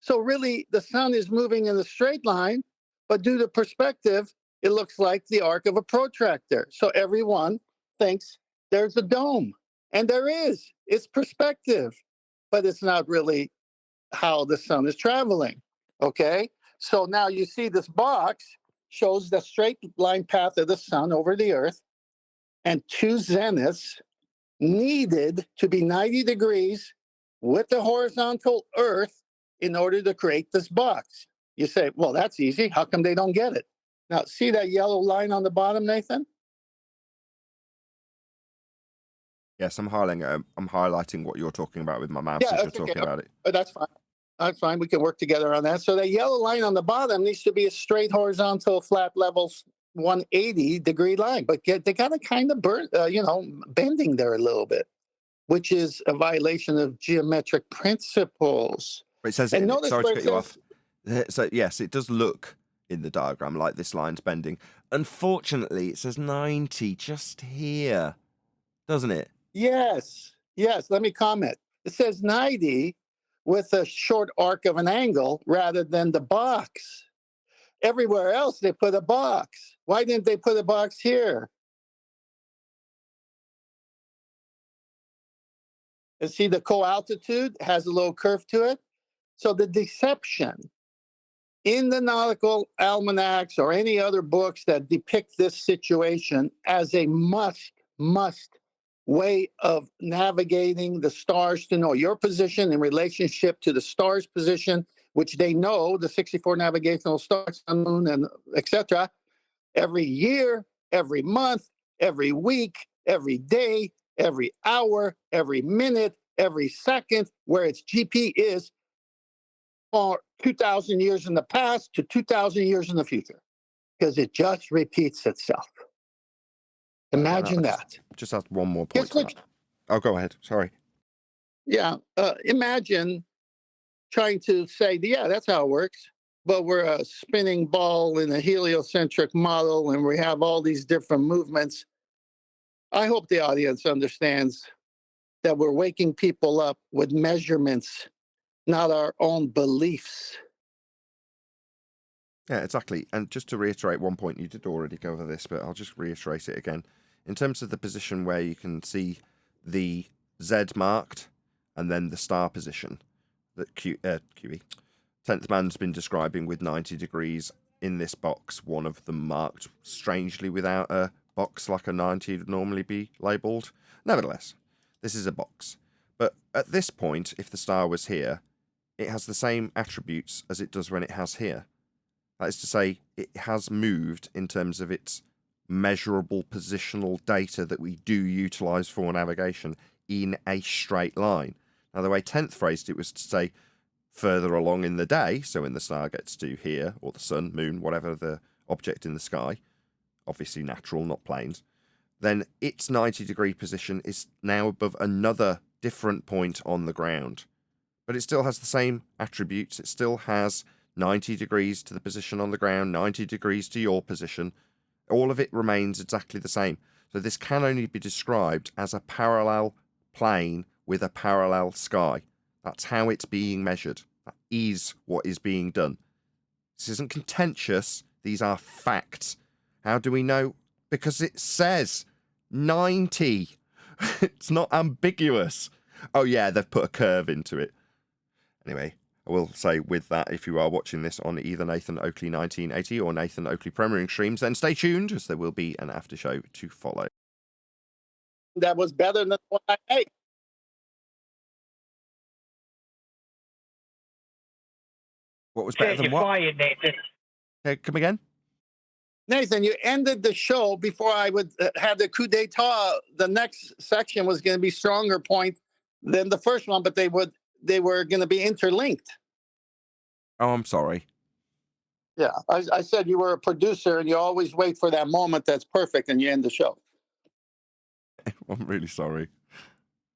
So really, the sun is moving in a straight line, but due to perspective, it looks like the arc of a protractor. So everyone thinks there's a dome, and there is. It's perspective, but it's not really how the sun is traveling, okay? So now you see this box shows the straight line path of the sun over the Earth, and 2 zeniths needed to be 90 degrees with the horizontal Earth in order to create this box. You say, well, that's easy. How come they don't get it? Now, see that yellow line on the bottom, Nathan? Yes, I'm highlighting what you're talking about with my mouse Yeah, as you're that's talking okay. about it. That's fine. That's fine. We can work together on that. So that yellow line on the bottom needs to be a straight horizontal flat level 180-degree line, but they got to kind of bending there a little bit, which is a violation of geometric principles. But it says, And notice sorry to where cut it you off. says- So yes, it does look in the diagram like this line's bending. Unfortunately, it says 90 just here, doesn't it? Yes. Let me comment. It says 90 with a short arc of an angle rather than the box. Everywhere else, they put a box. Why didn't they put a box here? And see, the co-altitude has a little curve to it. So the deception in the nautical almanacs or any other books that depict this situation as a must way of navigating the stars to know your position in relationship to the stars' position, which they know, the 64 navigational stars, sun, moon, and etc. Every year, every month, every week, every day, every hour, every minute, every second, where its GP is for 2,000 years in the past to 2,000 years in the future, because it just repeats itself. Imagine that. Just ask one more point. Guess what? Oh, go ahead. Sorry. Yeah, imagine trying to say, yeah, that's how it works. But we're a spinning ball in a heliocentric model, and we have all these different movements. I hope the audience understands that we're waking people up with measurements, not our own beliefs. Yeah, exactly. And just to reiterate one point, you did already go over this, but I'll just reiterate it again. In terms of the position where you can see the Z marked and then the star position that QE, 10th man's been describing with 90 degrees in this box, one of them marked strangely without a box like a 90 would normally be labelled. Nevertheless, this is a box. But at this point, if the star was here, it has the same attributes as it does when it has here. That is to say, it has moved in terms of its measurable positional data that we do utilise for navigation in a straight line. Now, the way 10th phrased it was to say further along in the day, so when the star gets to here, or the sun, moon, whatever the object in the sky, obviously natural, not planes, then its 90-degree position is now above another different point on the ground. But it still has the same attributes. It still has 90 degrees to the position on the ground, 90 degrees to your position. All of it remains exactly the same. So this can only be described as a parallel plane with a parallel sky. That's how it's being measured. That is what is being done. This isn't contentious. These are facts. How do we know? Because it says 90. It's not ambiguous. Oh yeah, they've put a curve into it. Anyway, I will say with that, if you are watching this on either Nathan Oakley 1980 or Nathan Oakley Premiering streams, then stay tuned, as there will be an after show to follow. That was better than what I made. What was better than what? Fired, Nathan. Okay, come again? Nathan, you ended the show before I would have the coup d'etat. The next section was going to be stronger point than the first one, but they were going to be interlinked. Oh, I'm sorry. Yeah, I said you were a producer and you always wait for that moment that's perfect and you end the show. I'm really sorry.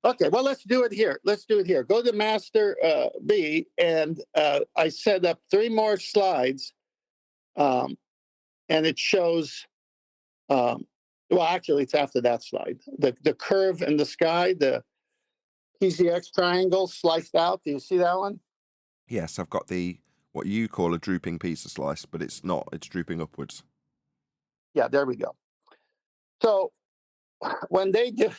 Okay, well, let's do it here. Go to Master B, and I set up 3 more slides, and it shows, well, actually, it's after that slide. The curve in the sky, the PZX triangle sliced out. Do you see that one? Yes, I've got what you call a drooping piece of slice, but it's not. It's drooping upwards. Yeah, there we go. So when they do,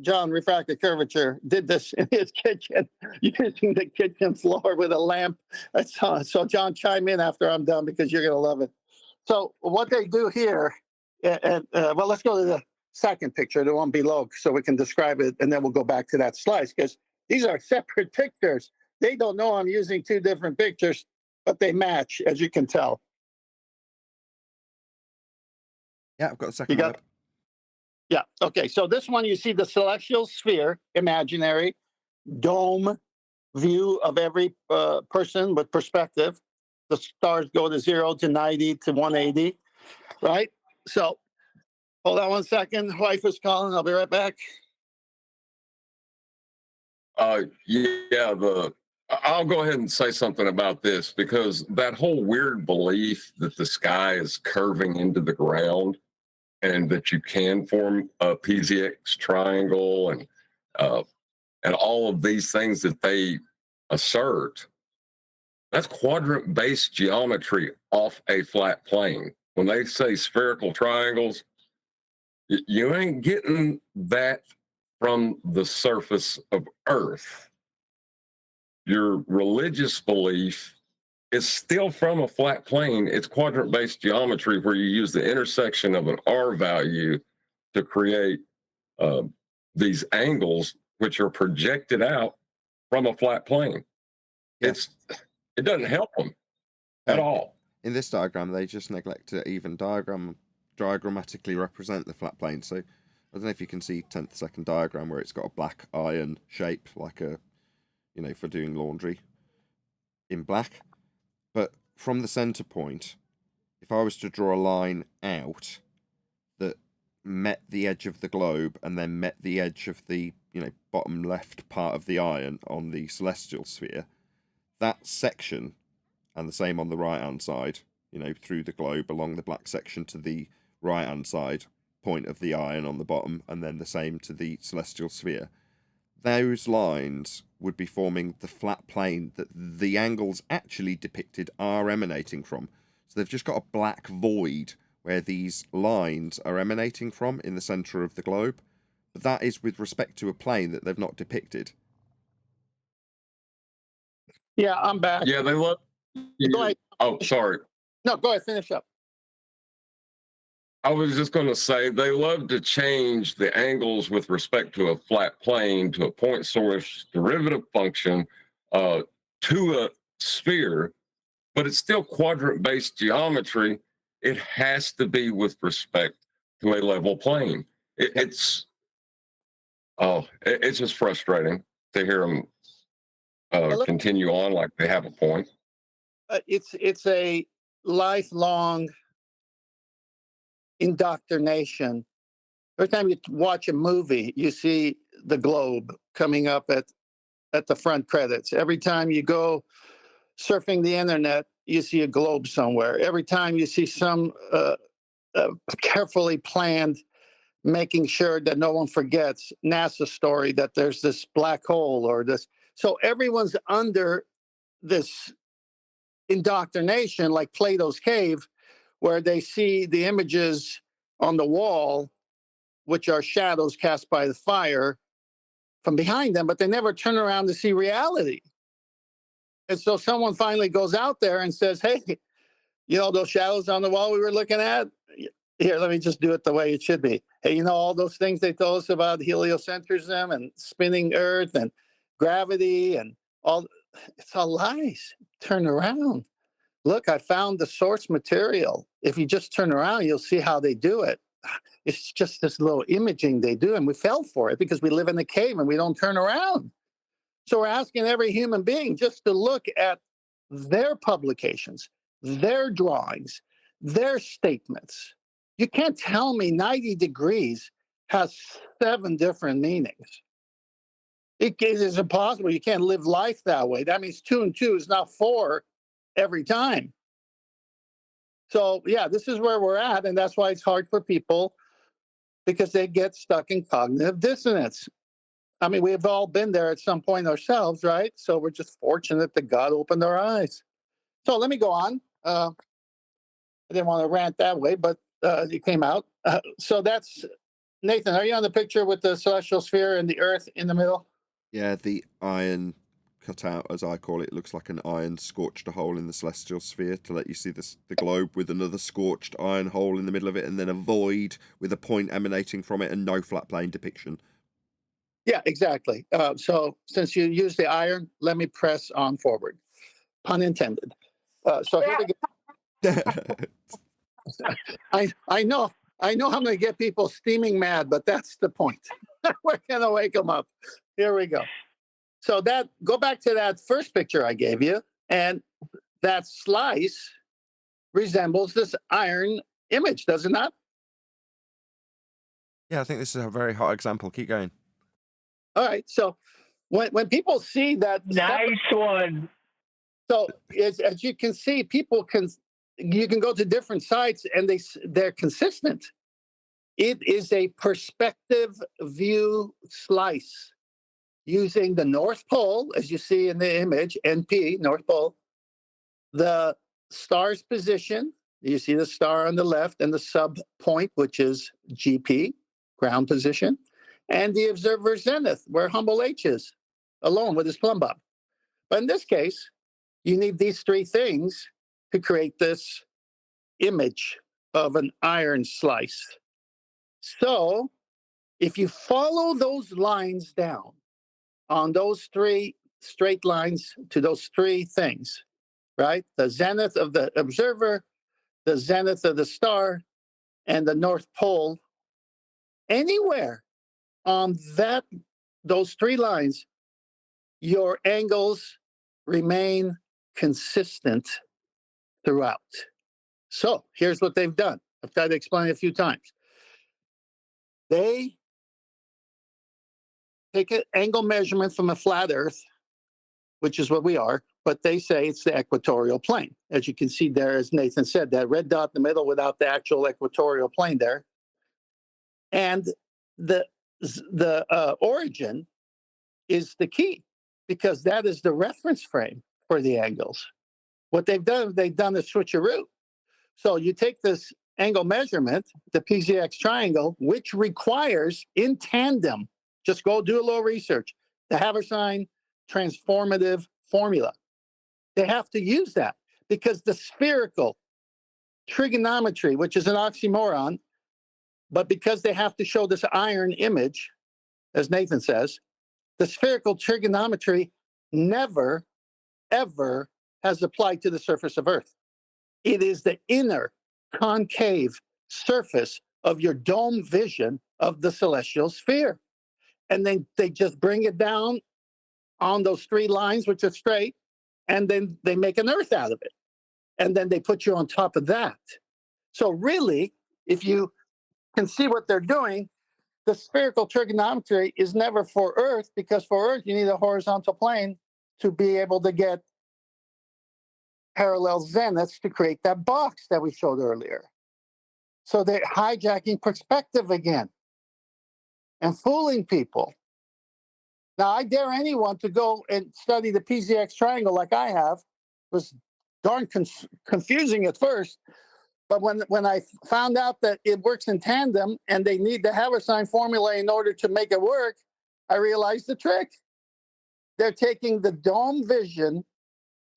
John Refracted Curvature did this in his kitchen using the kitchen floor with a lamp. So John, chime in after I'm done because you're going to love it. So what they do here, well, let's go to the second picture, the one below, so we can describe it, and then we'll go back to that slice because these are separate pictures. They don't know I'm using 2 different pictures, but they match, as you can tell. Yeah, I've got the second one. Yeah, okay. So this one, you see the celestial sphere, imaginary, dome view of every person with perspective. The stars go to 0 to 90 to 180, right? So hold on one second. Wife is calling. I'll be right back. I'll go ahead and say something about this because that whole weird belief that the sky is curving into the ground and that you can form a PZX triangle and all of these things that they assert, that's quadrant-based geometry off a flat plane. When they say spherical triangles, you ain't getting that from the surface of Earth. Your religious belief is still from a flat plane. It's quadrant-based geometry where you use the intersection of an R value to create these angles, which are projected out from a flat plane. Yeah. It doesn't help them at all. In this diagram, they just neglect to even diagrammatically represent the flat plane. So I don't know if you can see 10th second diagram where it's got a black iron shape, like a, for doing laundry in black. But from the center point, if I was to draw a line out that met the edge of the globe and then met the edge of the, bottom left part of the iron on the celestial sphere, that section, and the same on the right hand side, through the globe along the black section to the right hand side point of the iron on the bottom, and then the same to the celestial sphere, those lines would be forming the flat plane that the angles actually depicted are emanating from. So they've just got a black void where these lines are emanating from in the center of the globe, but that is with respect to a plane that they've not depicted. Yeah, I'm back. Yeah, they love. Go ahead. Oh, sorry. No, go ahead. Finish up. I was just going to say they love to change the angles with respect to a flat plane to a point source derivative function to a sphere, but it's still quadrant-based geometry. It has to be with respect to a level plane. It's just frustrating to hear them continue on like they have a point. It's a lifelong indoctrination. Every time you watch a movie, you see the globe coming up at the front credits. Every time you go surfing the internet, you see a globe somewhere. Every time you see some carefully planned, making sure that no one forgets NASA story that there's this black hole or this. So everyone's under this indoctrination, like Plato's cave, where they see the images on the wall, which are shadows cast by the fire from behind them, but they never turn around to see reality. And so someone finally goes out there and says, hey, those shadows on the wall we were looking at? Here, let me just do it the way it should be. Hey, all those things they told us about heliocentrism and spinning Earth and gravity and all, it's all lies. Turn around. Look, I found the source material. If you just turn around, you'll see how they do it. It's just this little imaging they do, and we fell for it because we live in a cave and we don't turn around. So we're asking every human being just to look at their publications, their drawings, their statements. You can't tell me 90 degrees has 7 different meanings. It is impossible. You can't live life that way. That means 2 and 2 is now 4 every time. So, yeah, this is where we're at. And that's why it's hard for people, because they get stuck in cognitive dissonance. I mean, we've all been there at some point ourselves, right? So we're just fortunate that God opened our eyes. So let me go on. I didn't want to rant that way, but it came out. So that's, Nathan, are you on the picture with the celestial sphere and the Earth in the middle? Yeah, the iron cut out, as I call it, looks like an iron scorched a hole in the celestial sphere to let you see the globe with another scorched iron hole in the middle of it, and then a void with a point emanating from it and no flat plane depiction. Yeah, exactly. So since you used the iron, let me press on forward. Pun intended. So here we go. I know I'm going to get people steaming mad, but that's the point. We're going to wake them up. Here we go. So go back to that first picture I gave you, and that slice resembles this iron image, does it not? Yeah, I think this is a very hot example. Keep going. All right. So when people see that, nice one. So as you can see, you can go to different sites and they're consistent. It is a perspective view slice using the North Pole, as you see in the image, NP, North Pole, the star's position. You see the star on the left and the sub point, which is GP, ground position, and the observer zenith, where humble H is, alone with his plumb bob. But in this case, you need these 3 things to create this image of an iron slice. So if you follow those lines down on those 3 straight lines to those 3 things, right? The zenith of the observer, the zenith of the star, and the North Pole, anywhere on those three lines, your angles remain consistent throughout. So here's what they've done. I've tried to explain it a few times. They take an angle measurement from a flat Earth, which is what we are, but they say it's the equatorial plane. As you can see there, as Nathan said, that red dot in the middle without the actual equatorial plane there. And the origin is the key, because that is the reference frame for the angles. What they've done a switcheroo. So you take this angle measurement, the PZX triangle, which requires in tandem, just go do a little research, the Haversine transformative formula. They have to use that because the spherical trigonometry, which is an oxymoron, but because they have to show this iron image, as Nathan says, the spherical trigonometry never, ever has applied to the surface of Earth. It is the inner concave surface of your dome vision of the celestial sphere. And then they just bring it down on those three lines, which are straight, and then they make an Earth out of it. And then they put you on top of that. So really, if you can see what they're doing, the spherical trigonometry is never for Earth, because for Earth, you need a horizontal plane to be able to get parallel zeniths to create that box that we showed earlier. So they're hijacking perspective again and fooling people. Now, I dare anyone to go and study the PZX triangle like I have. It was darn confusing at first, but when I found out that it works in tandem and they need the Haversine formula in order to make it work, I realized the trick. They're taking the dome vision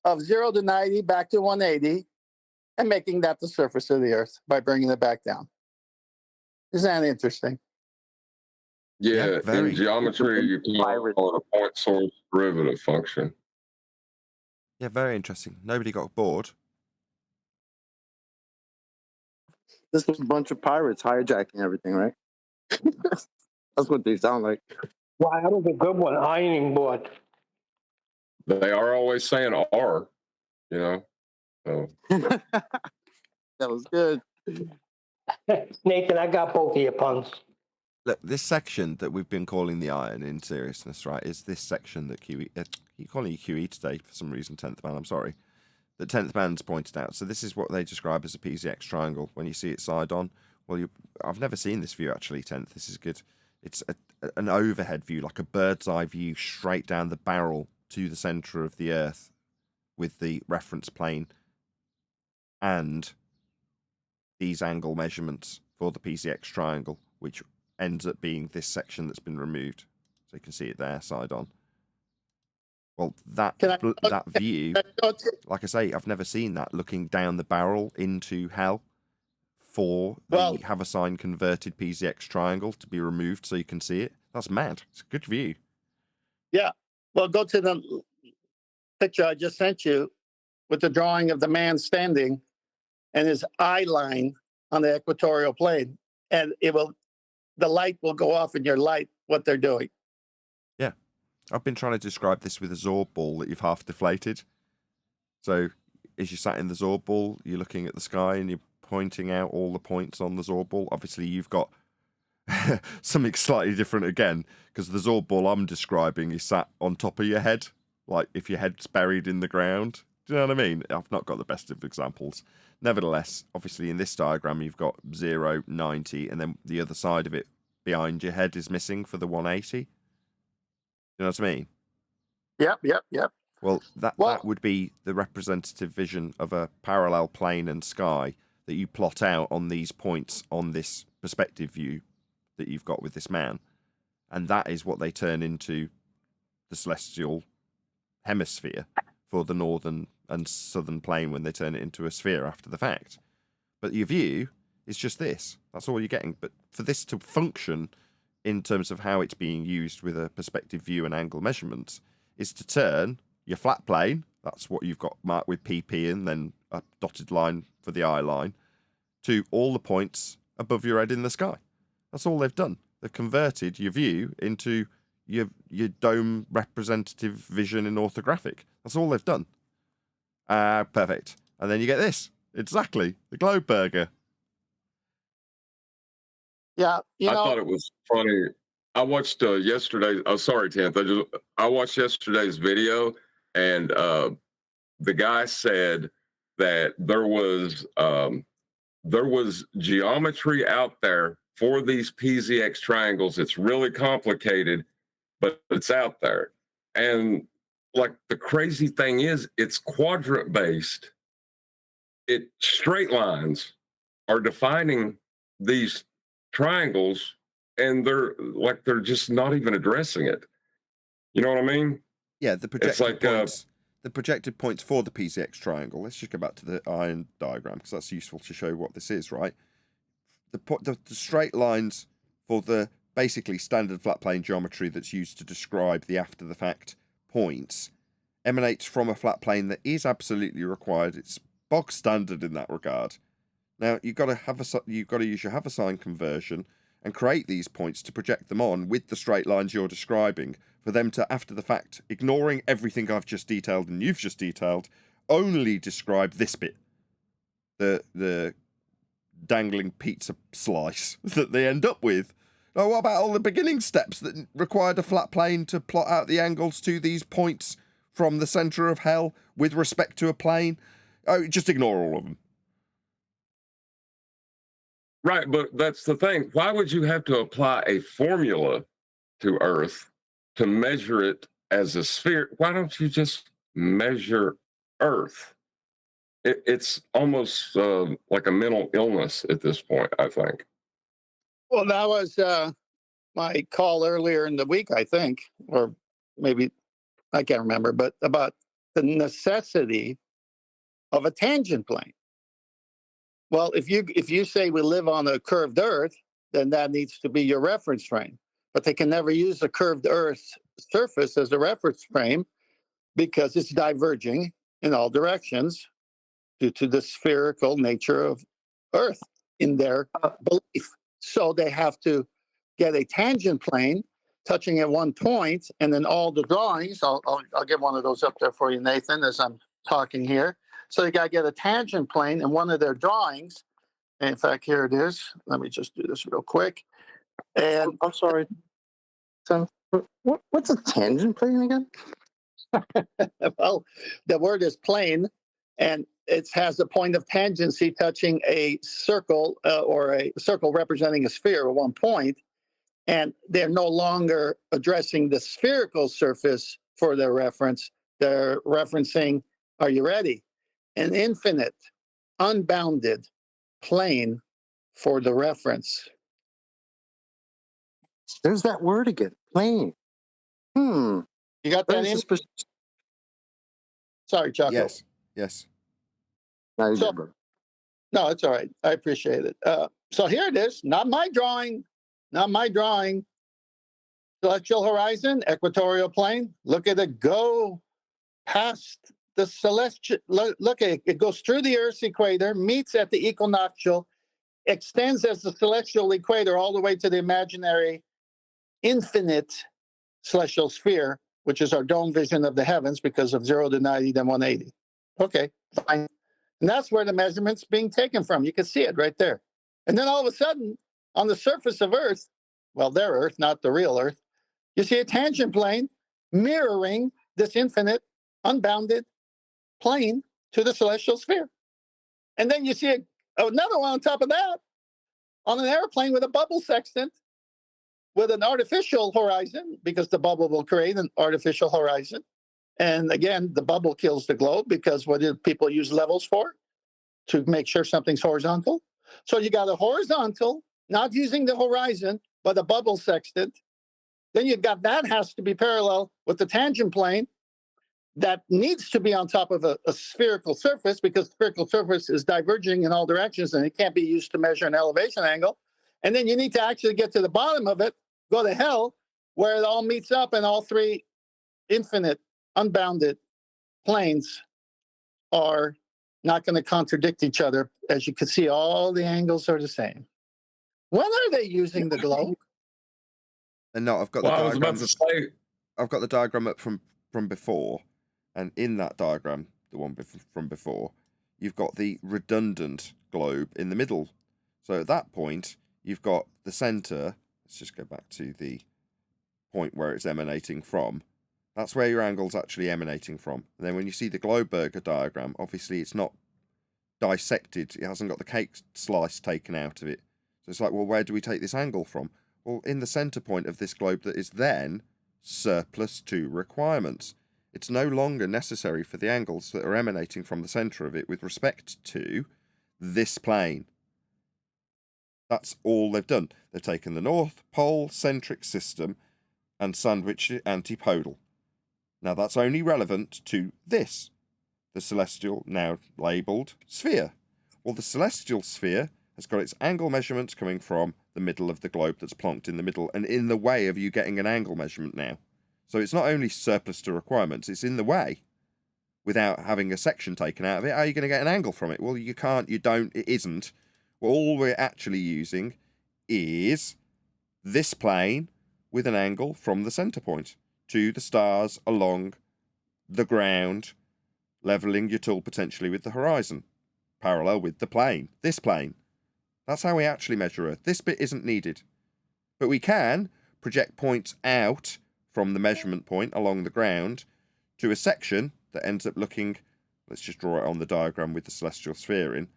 of 0 to 90 back to 180 and making that the surface of the Earth by bringing it back down. Isn't that interesting? Yeah, in geometry, you can call it a point source derivative function. Yeah, very interesting. Nobody got bored. This was a bunch of pirates hijacking everything, right? That's what they sound like. Wow, that was a good one. Ironing board. They are always saying "are," you know. So. That was good. Nathan, I got both of your puns. Look, this section that we've been calling the iron in seriousness, right, is this section that QE... you calling you QE today for some reason, 10th man, I'm sorry. That 10th man's pointed out. So this is what they describe as a PZX triangle when you see it side on. Well, I've never seen this view, actually, 10th. This is good. It's an overhead view, like a bird's eye view, straight down the barrel to the centre of the Earth with the reference plane and these angle measurements for the PZX triangle, which ends up being this section that's been removed. So you can see it there, side on. Well, that view, like I say, I've never seen that, looking down the barrel into hell for the Haversine converted PZX triangle to be removed so you can see it. That's mad. It's a good view. Yeah. Well, go to the picture I just sent you with the drawing of the man standing and his eye line on the equatorial plane. And the light will go off in your light, what they're doing. Yeah. I've been trying to describe this with a Zorb ball that you've half deflated. So as you sat in the Zorb ball, you're looking at the sky and you're pointing out all the points on the Zorb ball. Obviously, you've got something slightly different again, because the Zorb ball I'm describing is sat on top of your head, like if your head's buried in the ground. Do you know what I mean? I've not got the best of examples. Nevertheless, obviously in this diagram, you've got 0, 90, and then the other side of it behind your head is missing for the 180. You know what I mean? Yep. Well, that would be the representative vision of a parallel plane and sky that you plot out on these points on this perspective view that you've got with this man. And that is what they turn into the celestial hemisphere for the northern and southern plane when they turn it into a sphere after the fact. But your view is just this. That's all you're getting. But for this to function in terms of how it's being used with a perspective view and angle measurements is to turn your flat plane, that's what you've got marked with PP and then a dotted line for the eye line, to all the points above your head in the sky. That's all they've done. They've converted your view into your dome representative vision in orthographic. That's all they've done. Perfect. And then you get this. Exactly. The globe burger. Yeah, I thought it was funny. I watched yesterday's. Oh, sorry, Tenth. I watched yesterday's video, and the guy said that there was geometry out there for these PZX triangles. It's really complicated, but it's out there. And like the crazy thing is, it's quadrant based. Straight lines are defining these triangles, and they're just not even addressing it. You know what I mean? Yeah, the projected points. The projected points for the PZX triangle. Let's just go back to the iron diagram because that's useful to show what this is, right? The straight lines for the basically standard flat plane geometry that's used to describe the after the fact points emanates from a flat plane that is absolutely required. It's bog standard in that regard. Now you've got to use your Haversine conversion and create these points to project them on with the straight lines you're describing for them to, after the fact, ignoring everything I've just detailed and you've just detailed, only describe this bit, the dangling pizza slice that they end up with. Now, what about all the beginning steps that required a flat plane to plot out the angles to these points from the centre of hell with respect to a plane? Oh, just ignore all of them. Right, but that's the thing. Why would you have to apply a formula to Earth to measure it as a sphere? Why don't you just measure Earth? It's almost like a mental illness at this point, I think. Well, that was my call earlier in the week, I think, or maybe I can't remember, but about the necessity of a tangent plane. Well, if you say we live on a curved Earth, then that needs to be your reference frame. But they can never use a curved Earth surface as a reference frame because it's diverging in all directions due to the spherical nature of Earth in their belief. So they have to get a tangent plane touching at one point, and then all the drawings, I'll get one of those up there for you, Nathan, as I'm talking here. So they got to get a tangent plane in one of their drawings. And in fact, here it is. Let me just do this real quick. And I'm sorry. So, what's a tangent plane again? well, the word is plane, and it has a point of tangency touching a circle or a circle representing a sphere at one point. And they're no longer addressing the spherical surface for their reference. They're referencing, are you ready? An infinite, unbounded plane for the reference. There's that word again, plane. You got that in? Sorry, Chaco. Yes. No, it's all right. I appreciate it. So here it is. Not my drawing. Celestial horizon, equatorial plane. Look at it go past the celestial. Look at it. It goes through the Earth's equator, meets at the equinoctial, extends as the celestial equator all the way to the imaginary infinite celestial sphere, which is our dome vision of the heavens because of 0 to 90, then 180. Okay, fine. And that's where the measurement's being taken from. You can see it right there. And then all of a sudden, on the surface of Earth, well, their Earth, not the real Earth, you see a tangent plane mirroring this infinite, unbounded plane to the celestial sphere. And then you see another one on top of that, on an airplane with a bubble sextant, with an artificial horizon, because the bubble will create an artificial horizon. And again, the bubble kills the globe because what do people use levels for? To make sure something's horizontal. So you got a horizontal, not using the horizon, but a bubble sextant. Then you've got that has to be parallel with the tangent plane that needs to be on top of a spherical surface because the spherical surface is diverging in all directions and it can't be used to measure an elevation angle. And then you need to actually get to the bottom of it, go to hell, where it all meets up and all three infinite, unbounded planes are not going to contradict each other. As you can see, all the angles are the same. When are they using the globe? And no, I've got Well, the I was diagram. about to say, I've got the diagram up from before, and in that diagram, the one from before, you've got the redundant globe in the middle. So at that point, you've got the center. Let's just go back to the point where it's emanating from. That's where your angle's actually emanating from. And then when you see the Globerger diagram, obviously it's not dissected. It hasn't got the cake slice taken out of it. So it's like, well, where do we take this angle from? Well, in the center point of this globe that is then surplus to requirements. It's no longer necessary for the angles that are emanating from the center of it with respect to this plane. That's all they've done. They've taken the North Pole centric system and sandwiched it antipodal. Now that's only relevant to this, the celestial, now labelled, sphere. Well, the celestial sphere has got its angle measurements coming from the middle of the globe that's plonked in the middle and in the way of you getting an angle measurement now. So it's not only surplus to requirements, it's in the way. Without having a section taken out of it, how are you going to get an angle from it? Well, you can't, you don't, it isn't. Well, all we're actually using is this plane with an angle from the center point to the stars along the ground, leveling your tool potentially with the horizon, parallel with the plane, this plane. That's how we actually measure Earth. This bit isn't needed. But we can project points out from the measurement point along the ground to a section that ends up looking, let's just draw it on the diagram with the celestial sphere in,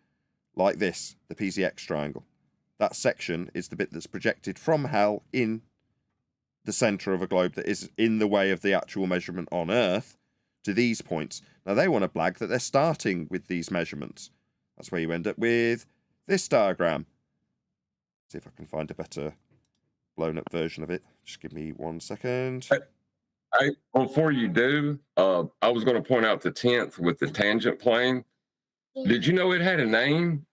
like this, the PZX triangle. That section is the bit that's projected from hell in the center of a globe that is in the way of the actual measurement on Earth to these points. Now they want to blag that they're starting with these measurements. That's where you end up with this diagram. See if I can find a better blown up version of it. Just give me 1 second. Before you do, I was going to point out the 10th with the tangent plane. Did you know it had a name?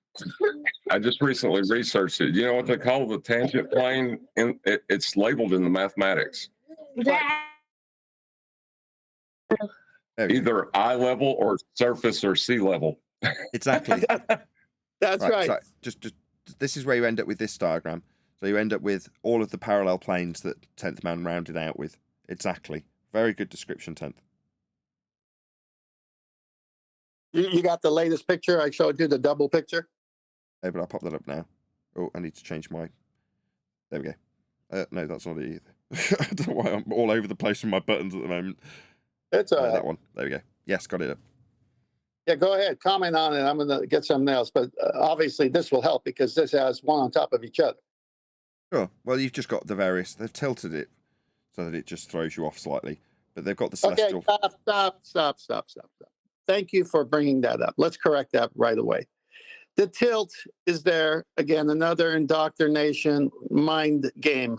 I just recently researched it. You know what they call the tangent plane? It's labeled in the mathematics. Either eye level or surface or sea level. Exactly. That's right. So just this is where you end up with this diagram. So you end up with all of the parallel planes that 10th man rounded out with. Exactly. Very good description, 10th. You got the latest picture? I showed you the double picture. Hey, but I'll pop that up now. Oh, I need to change my... There we go. No, that's not it either. I don't know why I'm all over the place with my buttons at the moment. It's all right. That one. There we go. Yes, got it up. Yeah, go ahead. Comment on it. I'm going to get something else. But obviously, this will help because this has one on top of each other. Sure. Well, you've just got the various... They've tilted it so that it just throws you off slightly. But they've got the celestial... Okay, stop. Thank you for bringing that up. Let's correct that right away. The tilt is there. Again, another indoctrination mind game.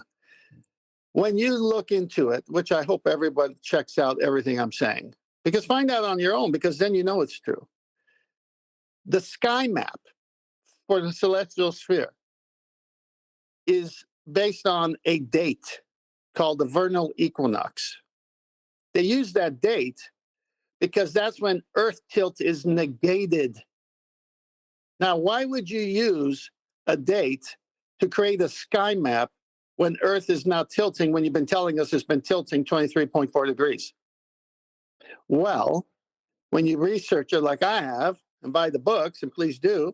When you look into it, which I hope everybody checks out everything I'm saying, because find out on your own, because then you know it's true. The sky map for the celestial sphere is based on a date called the vernal equinox. They use that date because that's when Earth tilt is negated. Now, why would you use a date to create a sky map when Earth is now tilting, when you've been telling us it's been tilting 23.4 degrees? Well, when you research it like I have, and buy the books, and please do,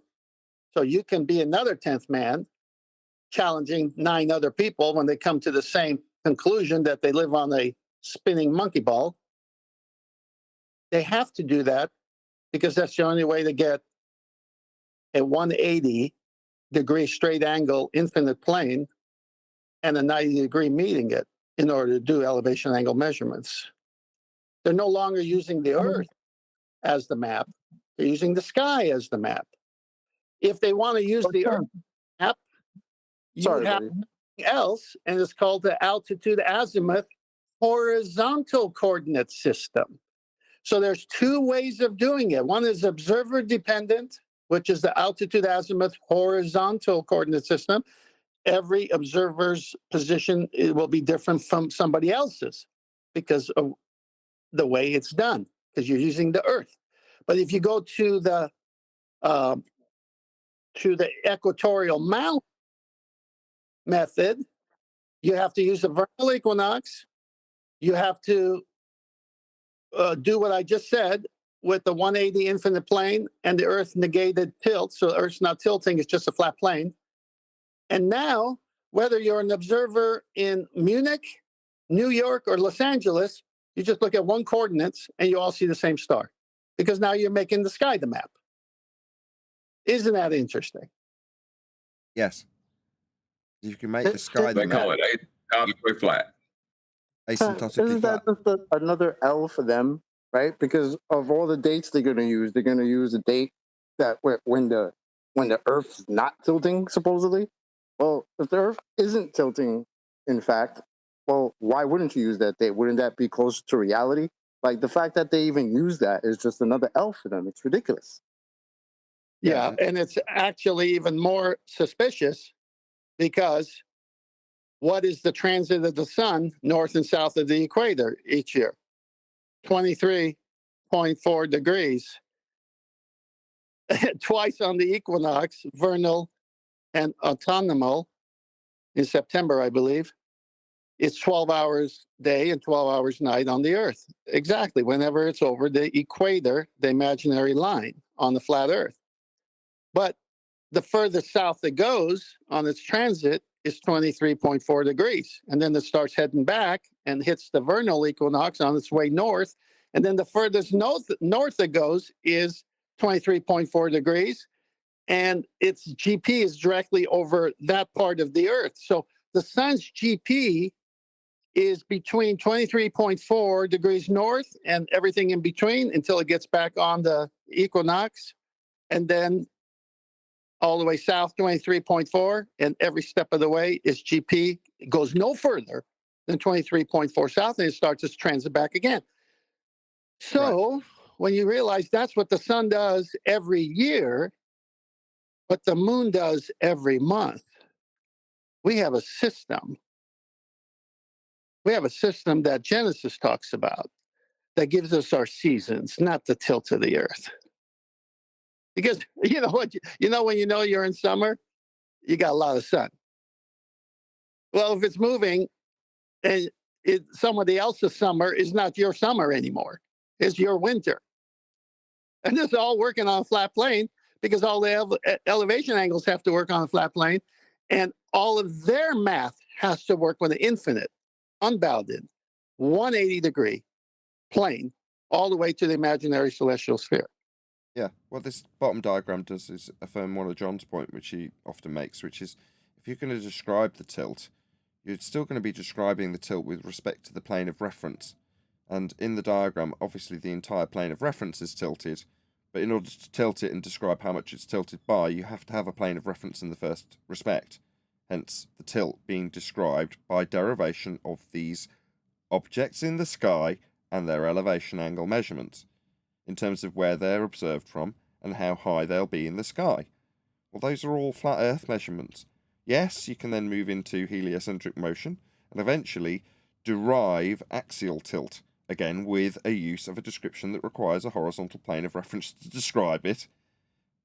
so you can be another 10th man challenging 9 other people when they come to the same conclusion that they live on a spinning monkey ball. They have to do that because that's the only way to get a 180-degree straight angle infinite plane and a 90-degree meeting it in order to do elevation angle measurements. They're no longer using the Earth as the map. They're using the sky as the map. If they want to use the Earth map, you have something else, and it's called the altitude azimuth horizontal coordinate system. So there's 2 ways of doing it. One is observer dependent, which is the altitude azimuth horizontal coordinate system. Every observer's position will be different from somebody else's because of the way it's done, because you're using the Earth. But if you go to the equatorial mountain, method, you have to use the vernal equinox. You have to do what I just said with the 180 infinite plane and the Earth negated tilt. So the Earth's not tilting, it's just a flat plane. And now, whether you're an observer in Munich, New York, or Los Angeles, you just look at one coordinates and you all see the same star because now you're making the sky the map. Isn't that interesting? Yes. You can make the sky They the call map. it asymptotically flat. Asymptotically Isn't flat. that just another L for them, right? Because of all the dates they're going to use a date that when the Earth's not tilting, supposedly. Well, if the Earth isn't tilting, in fact, well, why wouldn't you use that date? Wouldn't that be closer to reality? Like the fact that they even use that is just another L for them. It's ridiculous. Yeah, and it's actually even more suspicious because what is the transit of the sun north and south of the equator each year? 23.4 degrees. Twice on the equinox, vernal and autumnal, in September, I believe. It's 12 hours day and 12 hours night on the Earth. Exactly, whenever it's over the equator, the imaginary line on the flat Earth. But the further south it goes on its transit is 23.4 degrees. And then it starts heading back and hits the vernal equinox on its way north. And then the furthest north it goes is 23.4 degrees. And its GP is directly over that part of the Earth. So the sun's GP is between 23.4 degrees north and everything in between until it gets back on the equinox. And then all the way south, 23.4, and every step of the way is GP. It goes no further than 23.4 south, and it starts its transit back again. So when you realize that's what the sun does every year, what the moon does every month, we have a system. We have a system that Genesis talks about that gives us our seasons, not the tilt of the Earth. Because you know what, when you know you're in summer, you got a lot of sun. Well, if it's moving and somebody else's summer is not your summer anymore, it's your winter. And this is all working on a flat plane because all the elevation angles have to work on a flat plane, and all of their math has to work with an infinite, unbounded, 180-degree plane all the way to the imaginary celestial sphere. Yeah, what this bottom diagram does is affirm one of John's point, which he often makes, which is if you're going to describe the tilt, you're still going to be describing the tilt with respect to the plane of reference. And in the diagram, obviously the entire plane of reference is tilted, but in order to tilt it and describe how much it's tilted by, you have to have a plane of reference in the first respect. Hence, the tilt being described by derivation of these objects in the sky and their elevation angle measurements, in terms of where they're observed from and how high they'll be in the sky. Well, those are all flat Earth measurements. Yes, you can then move into heliocentric motion and eventually derive axial tilt, again with a use of a description that requires a horizontal plane of reference to describe it.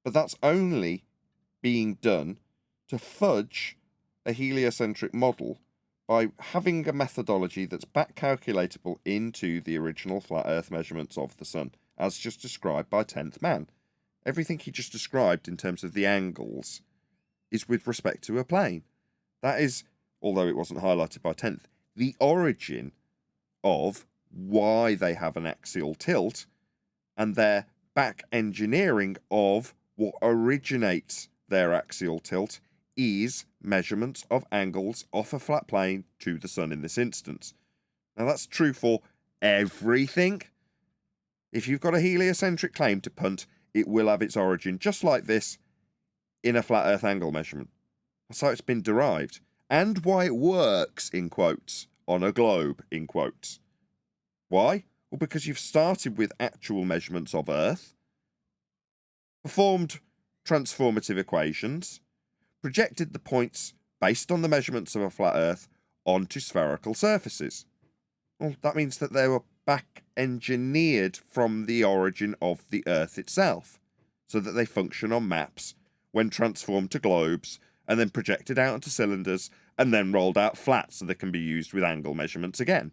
But that's only being done to fudge a heliocentric model by having a methodology that's back calculatable into the original flat Earth measurements of the sun, as just described by 10th man. Everything he just described in terms of the angles is with respect to a plane. That is, although it wasn't highlighted by 10th, the origin of why they have an axial tilt and their back engineering of what originates their axial tilt is measurements of angles off a flat plane to the sun in this instance. Now that's true for everything. If you've got a heliocentric claim to punt, it will have its origin, just like this, in a flat Earth angle measurement. That's how it's been derived. And why it works, in quotes, on a globe, in quotes. Why? Well, because you've started with actual measurements of Earth, performed transformative equations, projected the points based on the measurements of a flat Earth onto spherical surfaces. Well, that means that they were back engineered from the origin of the Earth itself, so that they function on maps when transformed to globes and then projected out onto cylinders and then rolled out flat so they can be used with angle measurements again.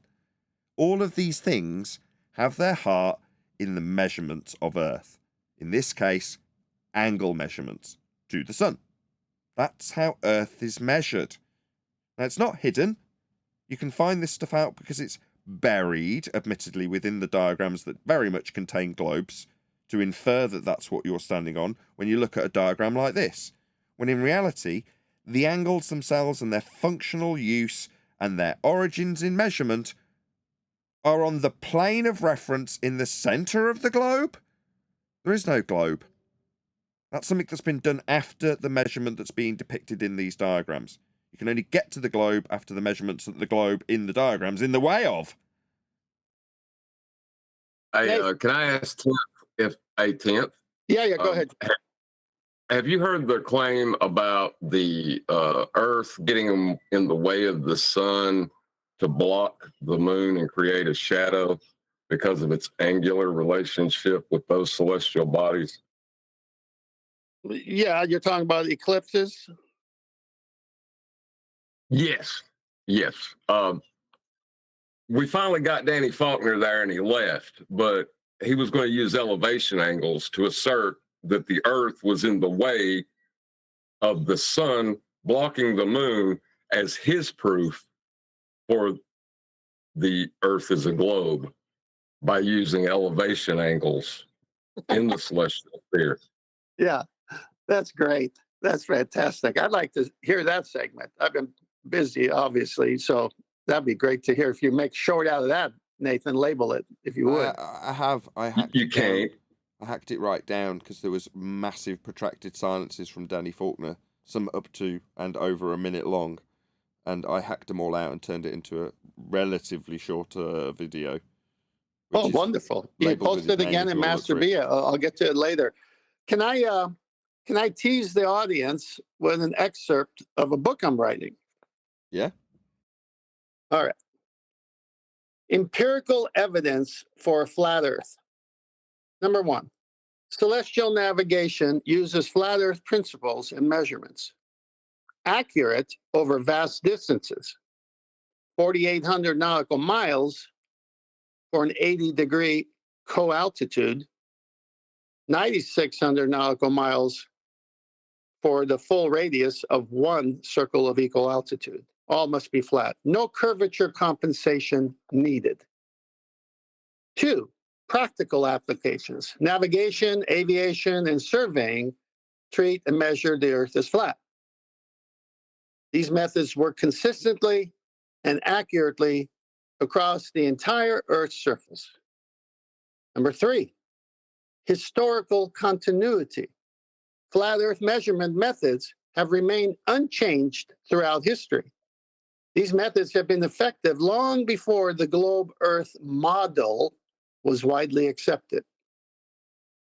All of these things have their heart in the measurements of Earth. In this case, angle measurements to the sun. That's how Earth is measured. Now, it's not hidden. You can find this stuff out because it's buried, admittedly, within the diagrams that very much contain globes, to infer that that's what you're standing on when you look at a diagram like this, when in reality, the angles themselves and their functional use and their origins in measurement are on the plane of reference in the center of the globe. There is no globe. That's something that's been done after the measurement that's being depicted in these diagrams. You can only get to the globe after the measurements that the globe in the diagram's in the way of. Can I ask Tenth if Tenth? Yeah, go ahead. Have you heard the claim about the Earth getting in the way of the sun to block the moon and create a shadow because of its angular relationship with those celestial bodies? Yeah, you're talking about eclipses? Yes. We finally got Danny Faulkner there and he left, but he was going to use elevation angles to assert that the Earth was in the way of the sun blocking the moon as his proof for the Earth as a globe by using elevation angles in the celestial sphere. Yeah, that's great. That's fantastic. I'd like to hear that segment. I've been busy, obviously, so that'd be great to hear. If you make short out of that, Nathan, label it, if you would. I have. I hacked You it down. can't. I hacked it right down because there was massive protracted silences from Danny Faulkner, some up to and over a minute long, and I hacked them all out and turned it into a relatively shorter video. Oh, wonderful! You post it again in Master Via. I'll get to it later. Can I tease the audience with an excerpt of a book I'm writing? Yeah. All right. Empirical evidence for a flat Earth. Number 1, celestial navigation uses flat Earth principles and measurements. Accurate over vast distances. 4,800 nautical miles for an 80-degree co-altitude. 9,600 nautical miles for the full radius of one circle of equal altitude. All must be flat. No curvature compensation needed. 2, practical applications. Navigation, aviation, and surveying treat and measure the Earth as flat. These methods work consistently and accurately across the entire Earth's surface. Number 3, historical continuity. Flat Earth measurement methods have remained unchanged throughout history. These methods have been effective long before the globe Earth model was widely accepted.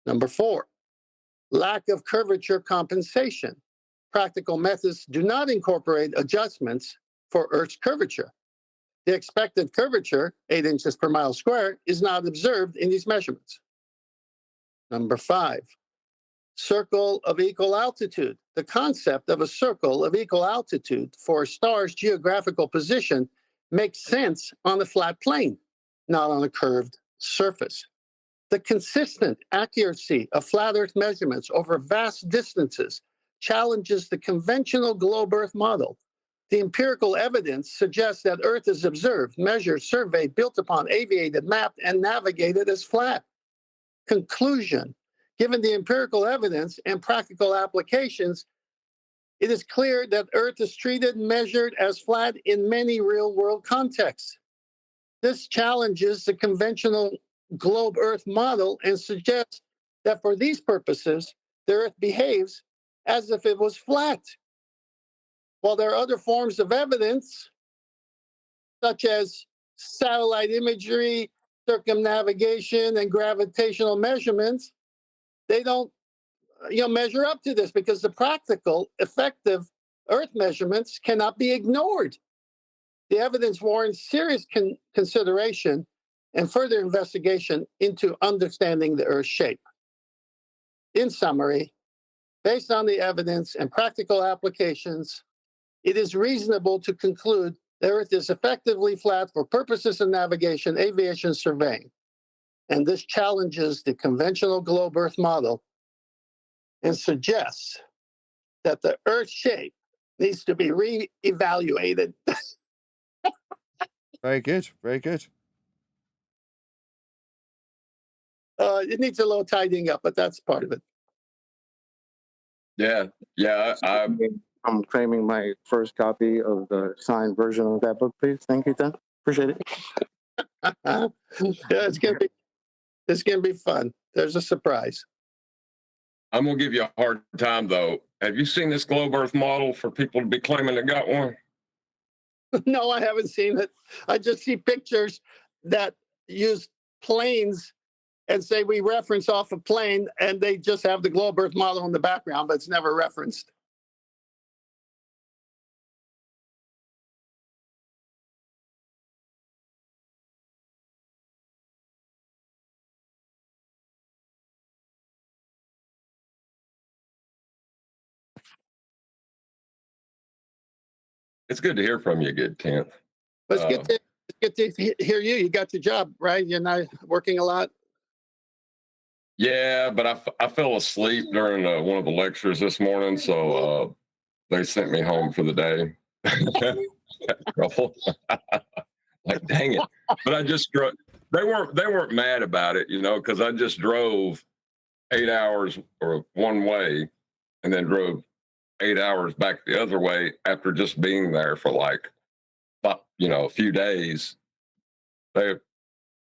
Number 4, lack of curvature compensation. Practical methods do not incorporate adjustments for Earth's curvature. The expected curvature, 8 inches per mile square, is not observed in these measurements. Number 5, circle of equal altitude. The concept of a circle of equal altitude for a star's geographical position makes sense on a flat plane, not on a curved surface. The consistent accuracy of flat Earth measurements over vast distances challenges the conventional globe Earth model. The empirical evidence suggests that Earth is observed, measured, surveyed, built upon, aviated, mapped, and navigated as flat. Conclusion: given the empirical evidence and practical applications, it is clear that Earth is treated and measured as flat in many real-world contexts. This challenges the conventional globe Earth model and suggests that for these purposes, the Earth behaves as if it was flat. While there are other forms of evidence, such as satellite imagery, circumnavigation, and gravitational measurements, they don't measure up to this because the practical, effective Earth measurements cannot be ignored. The evidence warrants serious consideration and further investigation into understanding the Earth's shape. In summary, based on the evidence and practical applications, it is reasonable to conclude the Earth is effectively flat for purposes of navigation, aviation, surveying. And this challenges the conventional globe Earth model and suggests that the Earth shape needs to be re-evaluated. Very good. Very good. It needs a little tidying up, but that's part of it. Yeah. I'm claiming my first copy of the signed version of that book, please. Thank you, Tim. Appreciate it. Yeah, it's gonna be fun. There's a surprise. I'm gonna give you a hard time though. Have you seen this globe Earth model for people to be claiming they got one? No, I haven't seen it. I just see pictures that use planes and say we reference off a plane, and they just have the globe Earth model in the background, but it's never referenced. It's good to hear from you, good 10th. Let's get to hear you. You got your job, right? You're not working a lot. Yeah, but I fell asleep during one of the lectures this morning, so they sent me home for the day. Like, dang it! But I just drove. They weren't mad about it, because I just drove 8 hours or one way, and then drove 8 hours back the other way after just being there for like, a few days. They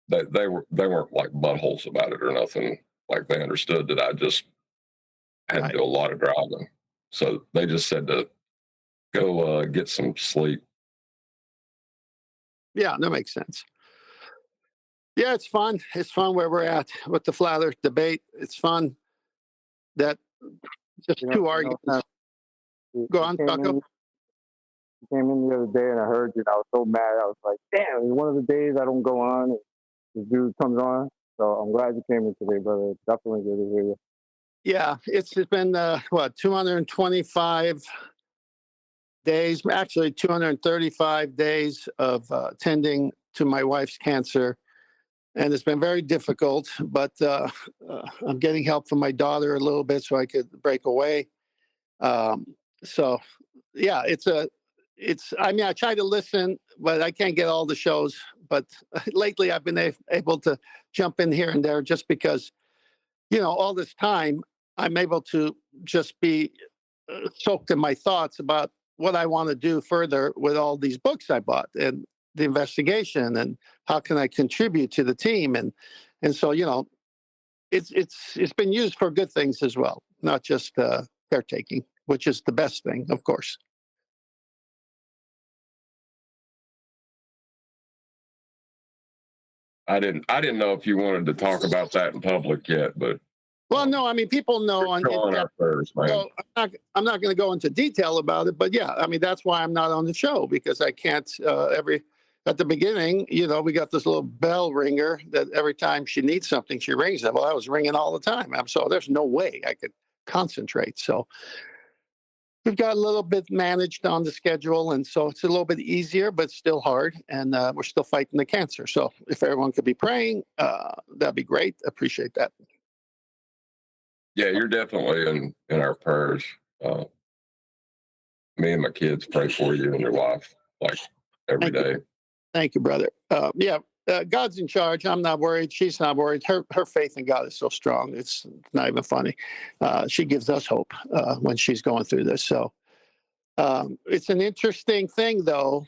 weren't like buttholes about it or nothing. Like, they understood that I just had to do a lot of driving, so they just said to go get some sleep. Yeah, that makes sense. Yeah, it's fun. It's fun where we're at with the flat Earth debate. It's fun that just two arguments. Go on, Bucko. I came in the other day and I heard you. I was so mad. I was like, damn, it's one of the days I don't go on. And this dude comes on. So I'm glad you came in today, brother. It's definitely good to hear you. Yeah, it's been, 225 days, actually 235 days of tending to my wife's cancer. And it's been very difficult, but I'm getting help from my daughter a little bit so I could break away. So, yeah, I try to listen, but I can't get all the shows. But lately I've been able to jump in here and there just because, all this time I'm able to just be soaked in my thoughts about what I want to do further with all these books I bought and the investigation and how can I contribute to the team. And so, it's been used for good things as well, not just caretaking, which is the best thing, of course. I didn't know if you wanted to talk about that in public yet, but well, no, I mean, people know on our prayers, man. So I'm not going to go into detail about it, but yeah, I mean, that's why I'm not on the show, because I can't at the beginning, we got this little bell ringer that every time she needs something, she rings it. Well, I was ringing all the time. So there's no way I could concentrate. So we've got a little bit managed on the schedule. And so it's a little bit easier, but still hard. And we're still fighting the cancer. So if everyone could be praying, that'd be great. Appreciate that. Yeah, you're definitely in our prayers. Me and my kids pray for you and your wife like every day. Thank you, brother. God's in charge. I'm not worried. She's not worried. Her faith in God is so strong. It's not even funny. She gives us hope when she's going through this. So it's an interesting thing, though,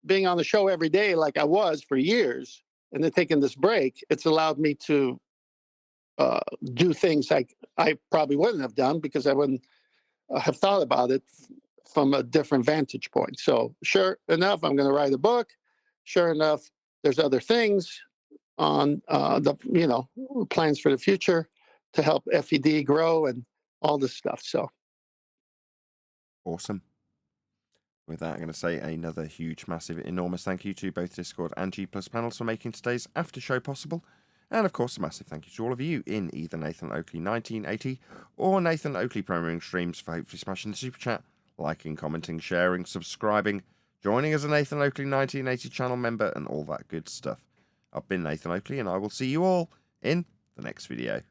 being on the show every day like I was for years, and then taking this break. It's allowed me to do things like I probably wouldn't have done because I wouldn't have thought about it from a different vantage point. So sure enough, I'm going to write a book. Sure enough, there's other things on the plans for the future to help FED grow and all this stuff. So awesome. With that, I'm going to say another huge, massive, enormous thank you to both Discord and G Plus panels for making today's after show possible. And of course, a massive thank you to all of you in either Nathan Oakley 1980 or Nathan Oakley Premiering Streams for hopefully smashing the super chat liking, commenting, sharing, subscribing, joining as a Nathan Oakley 1980 channel member, and all that good stuff. I've been Nathan Oakley, and I will see you all in the next video.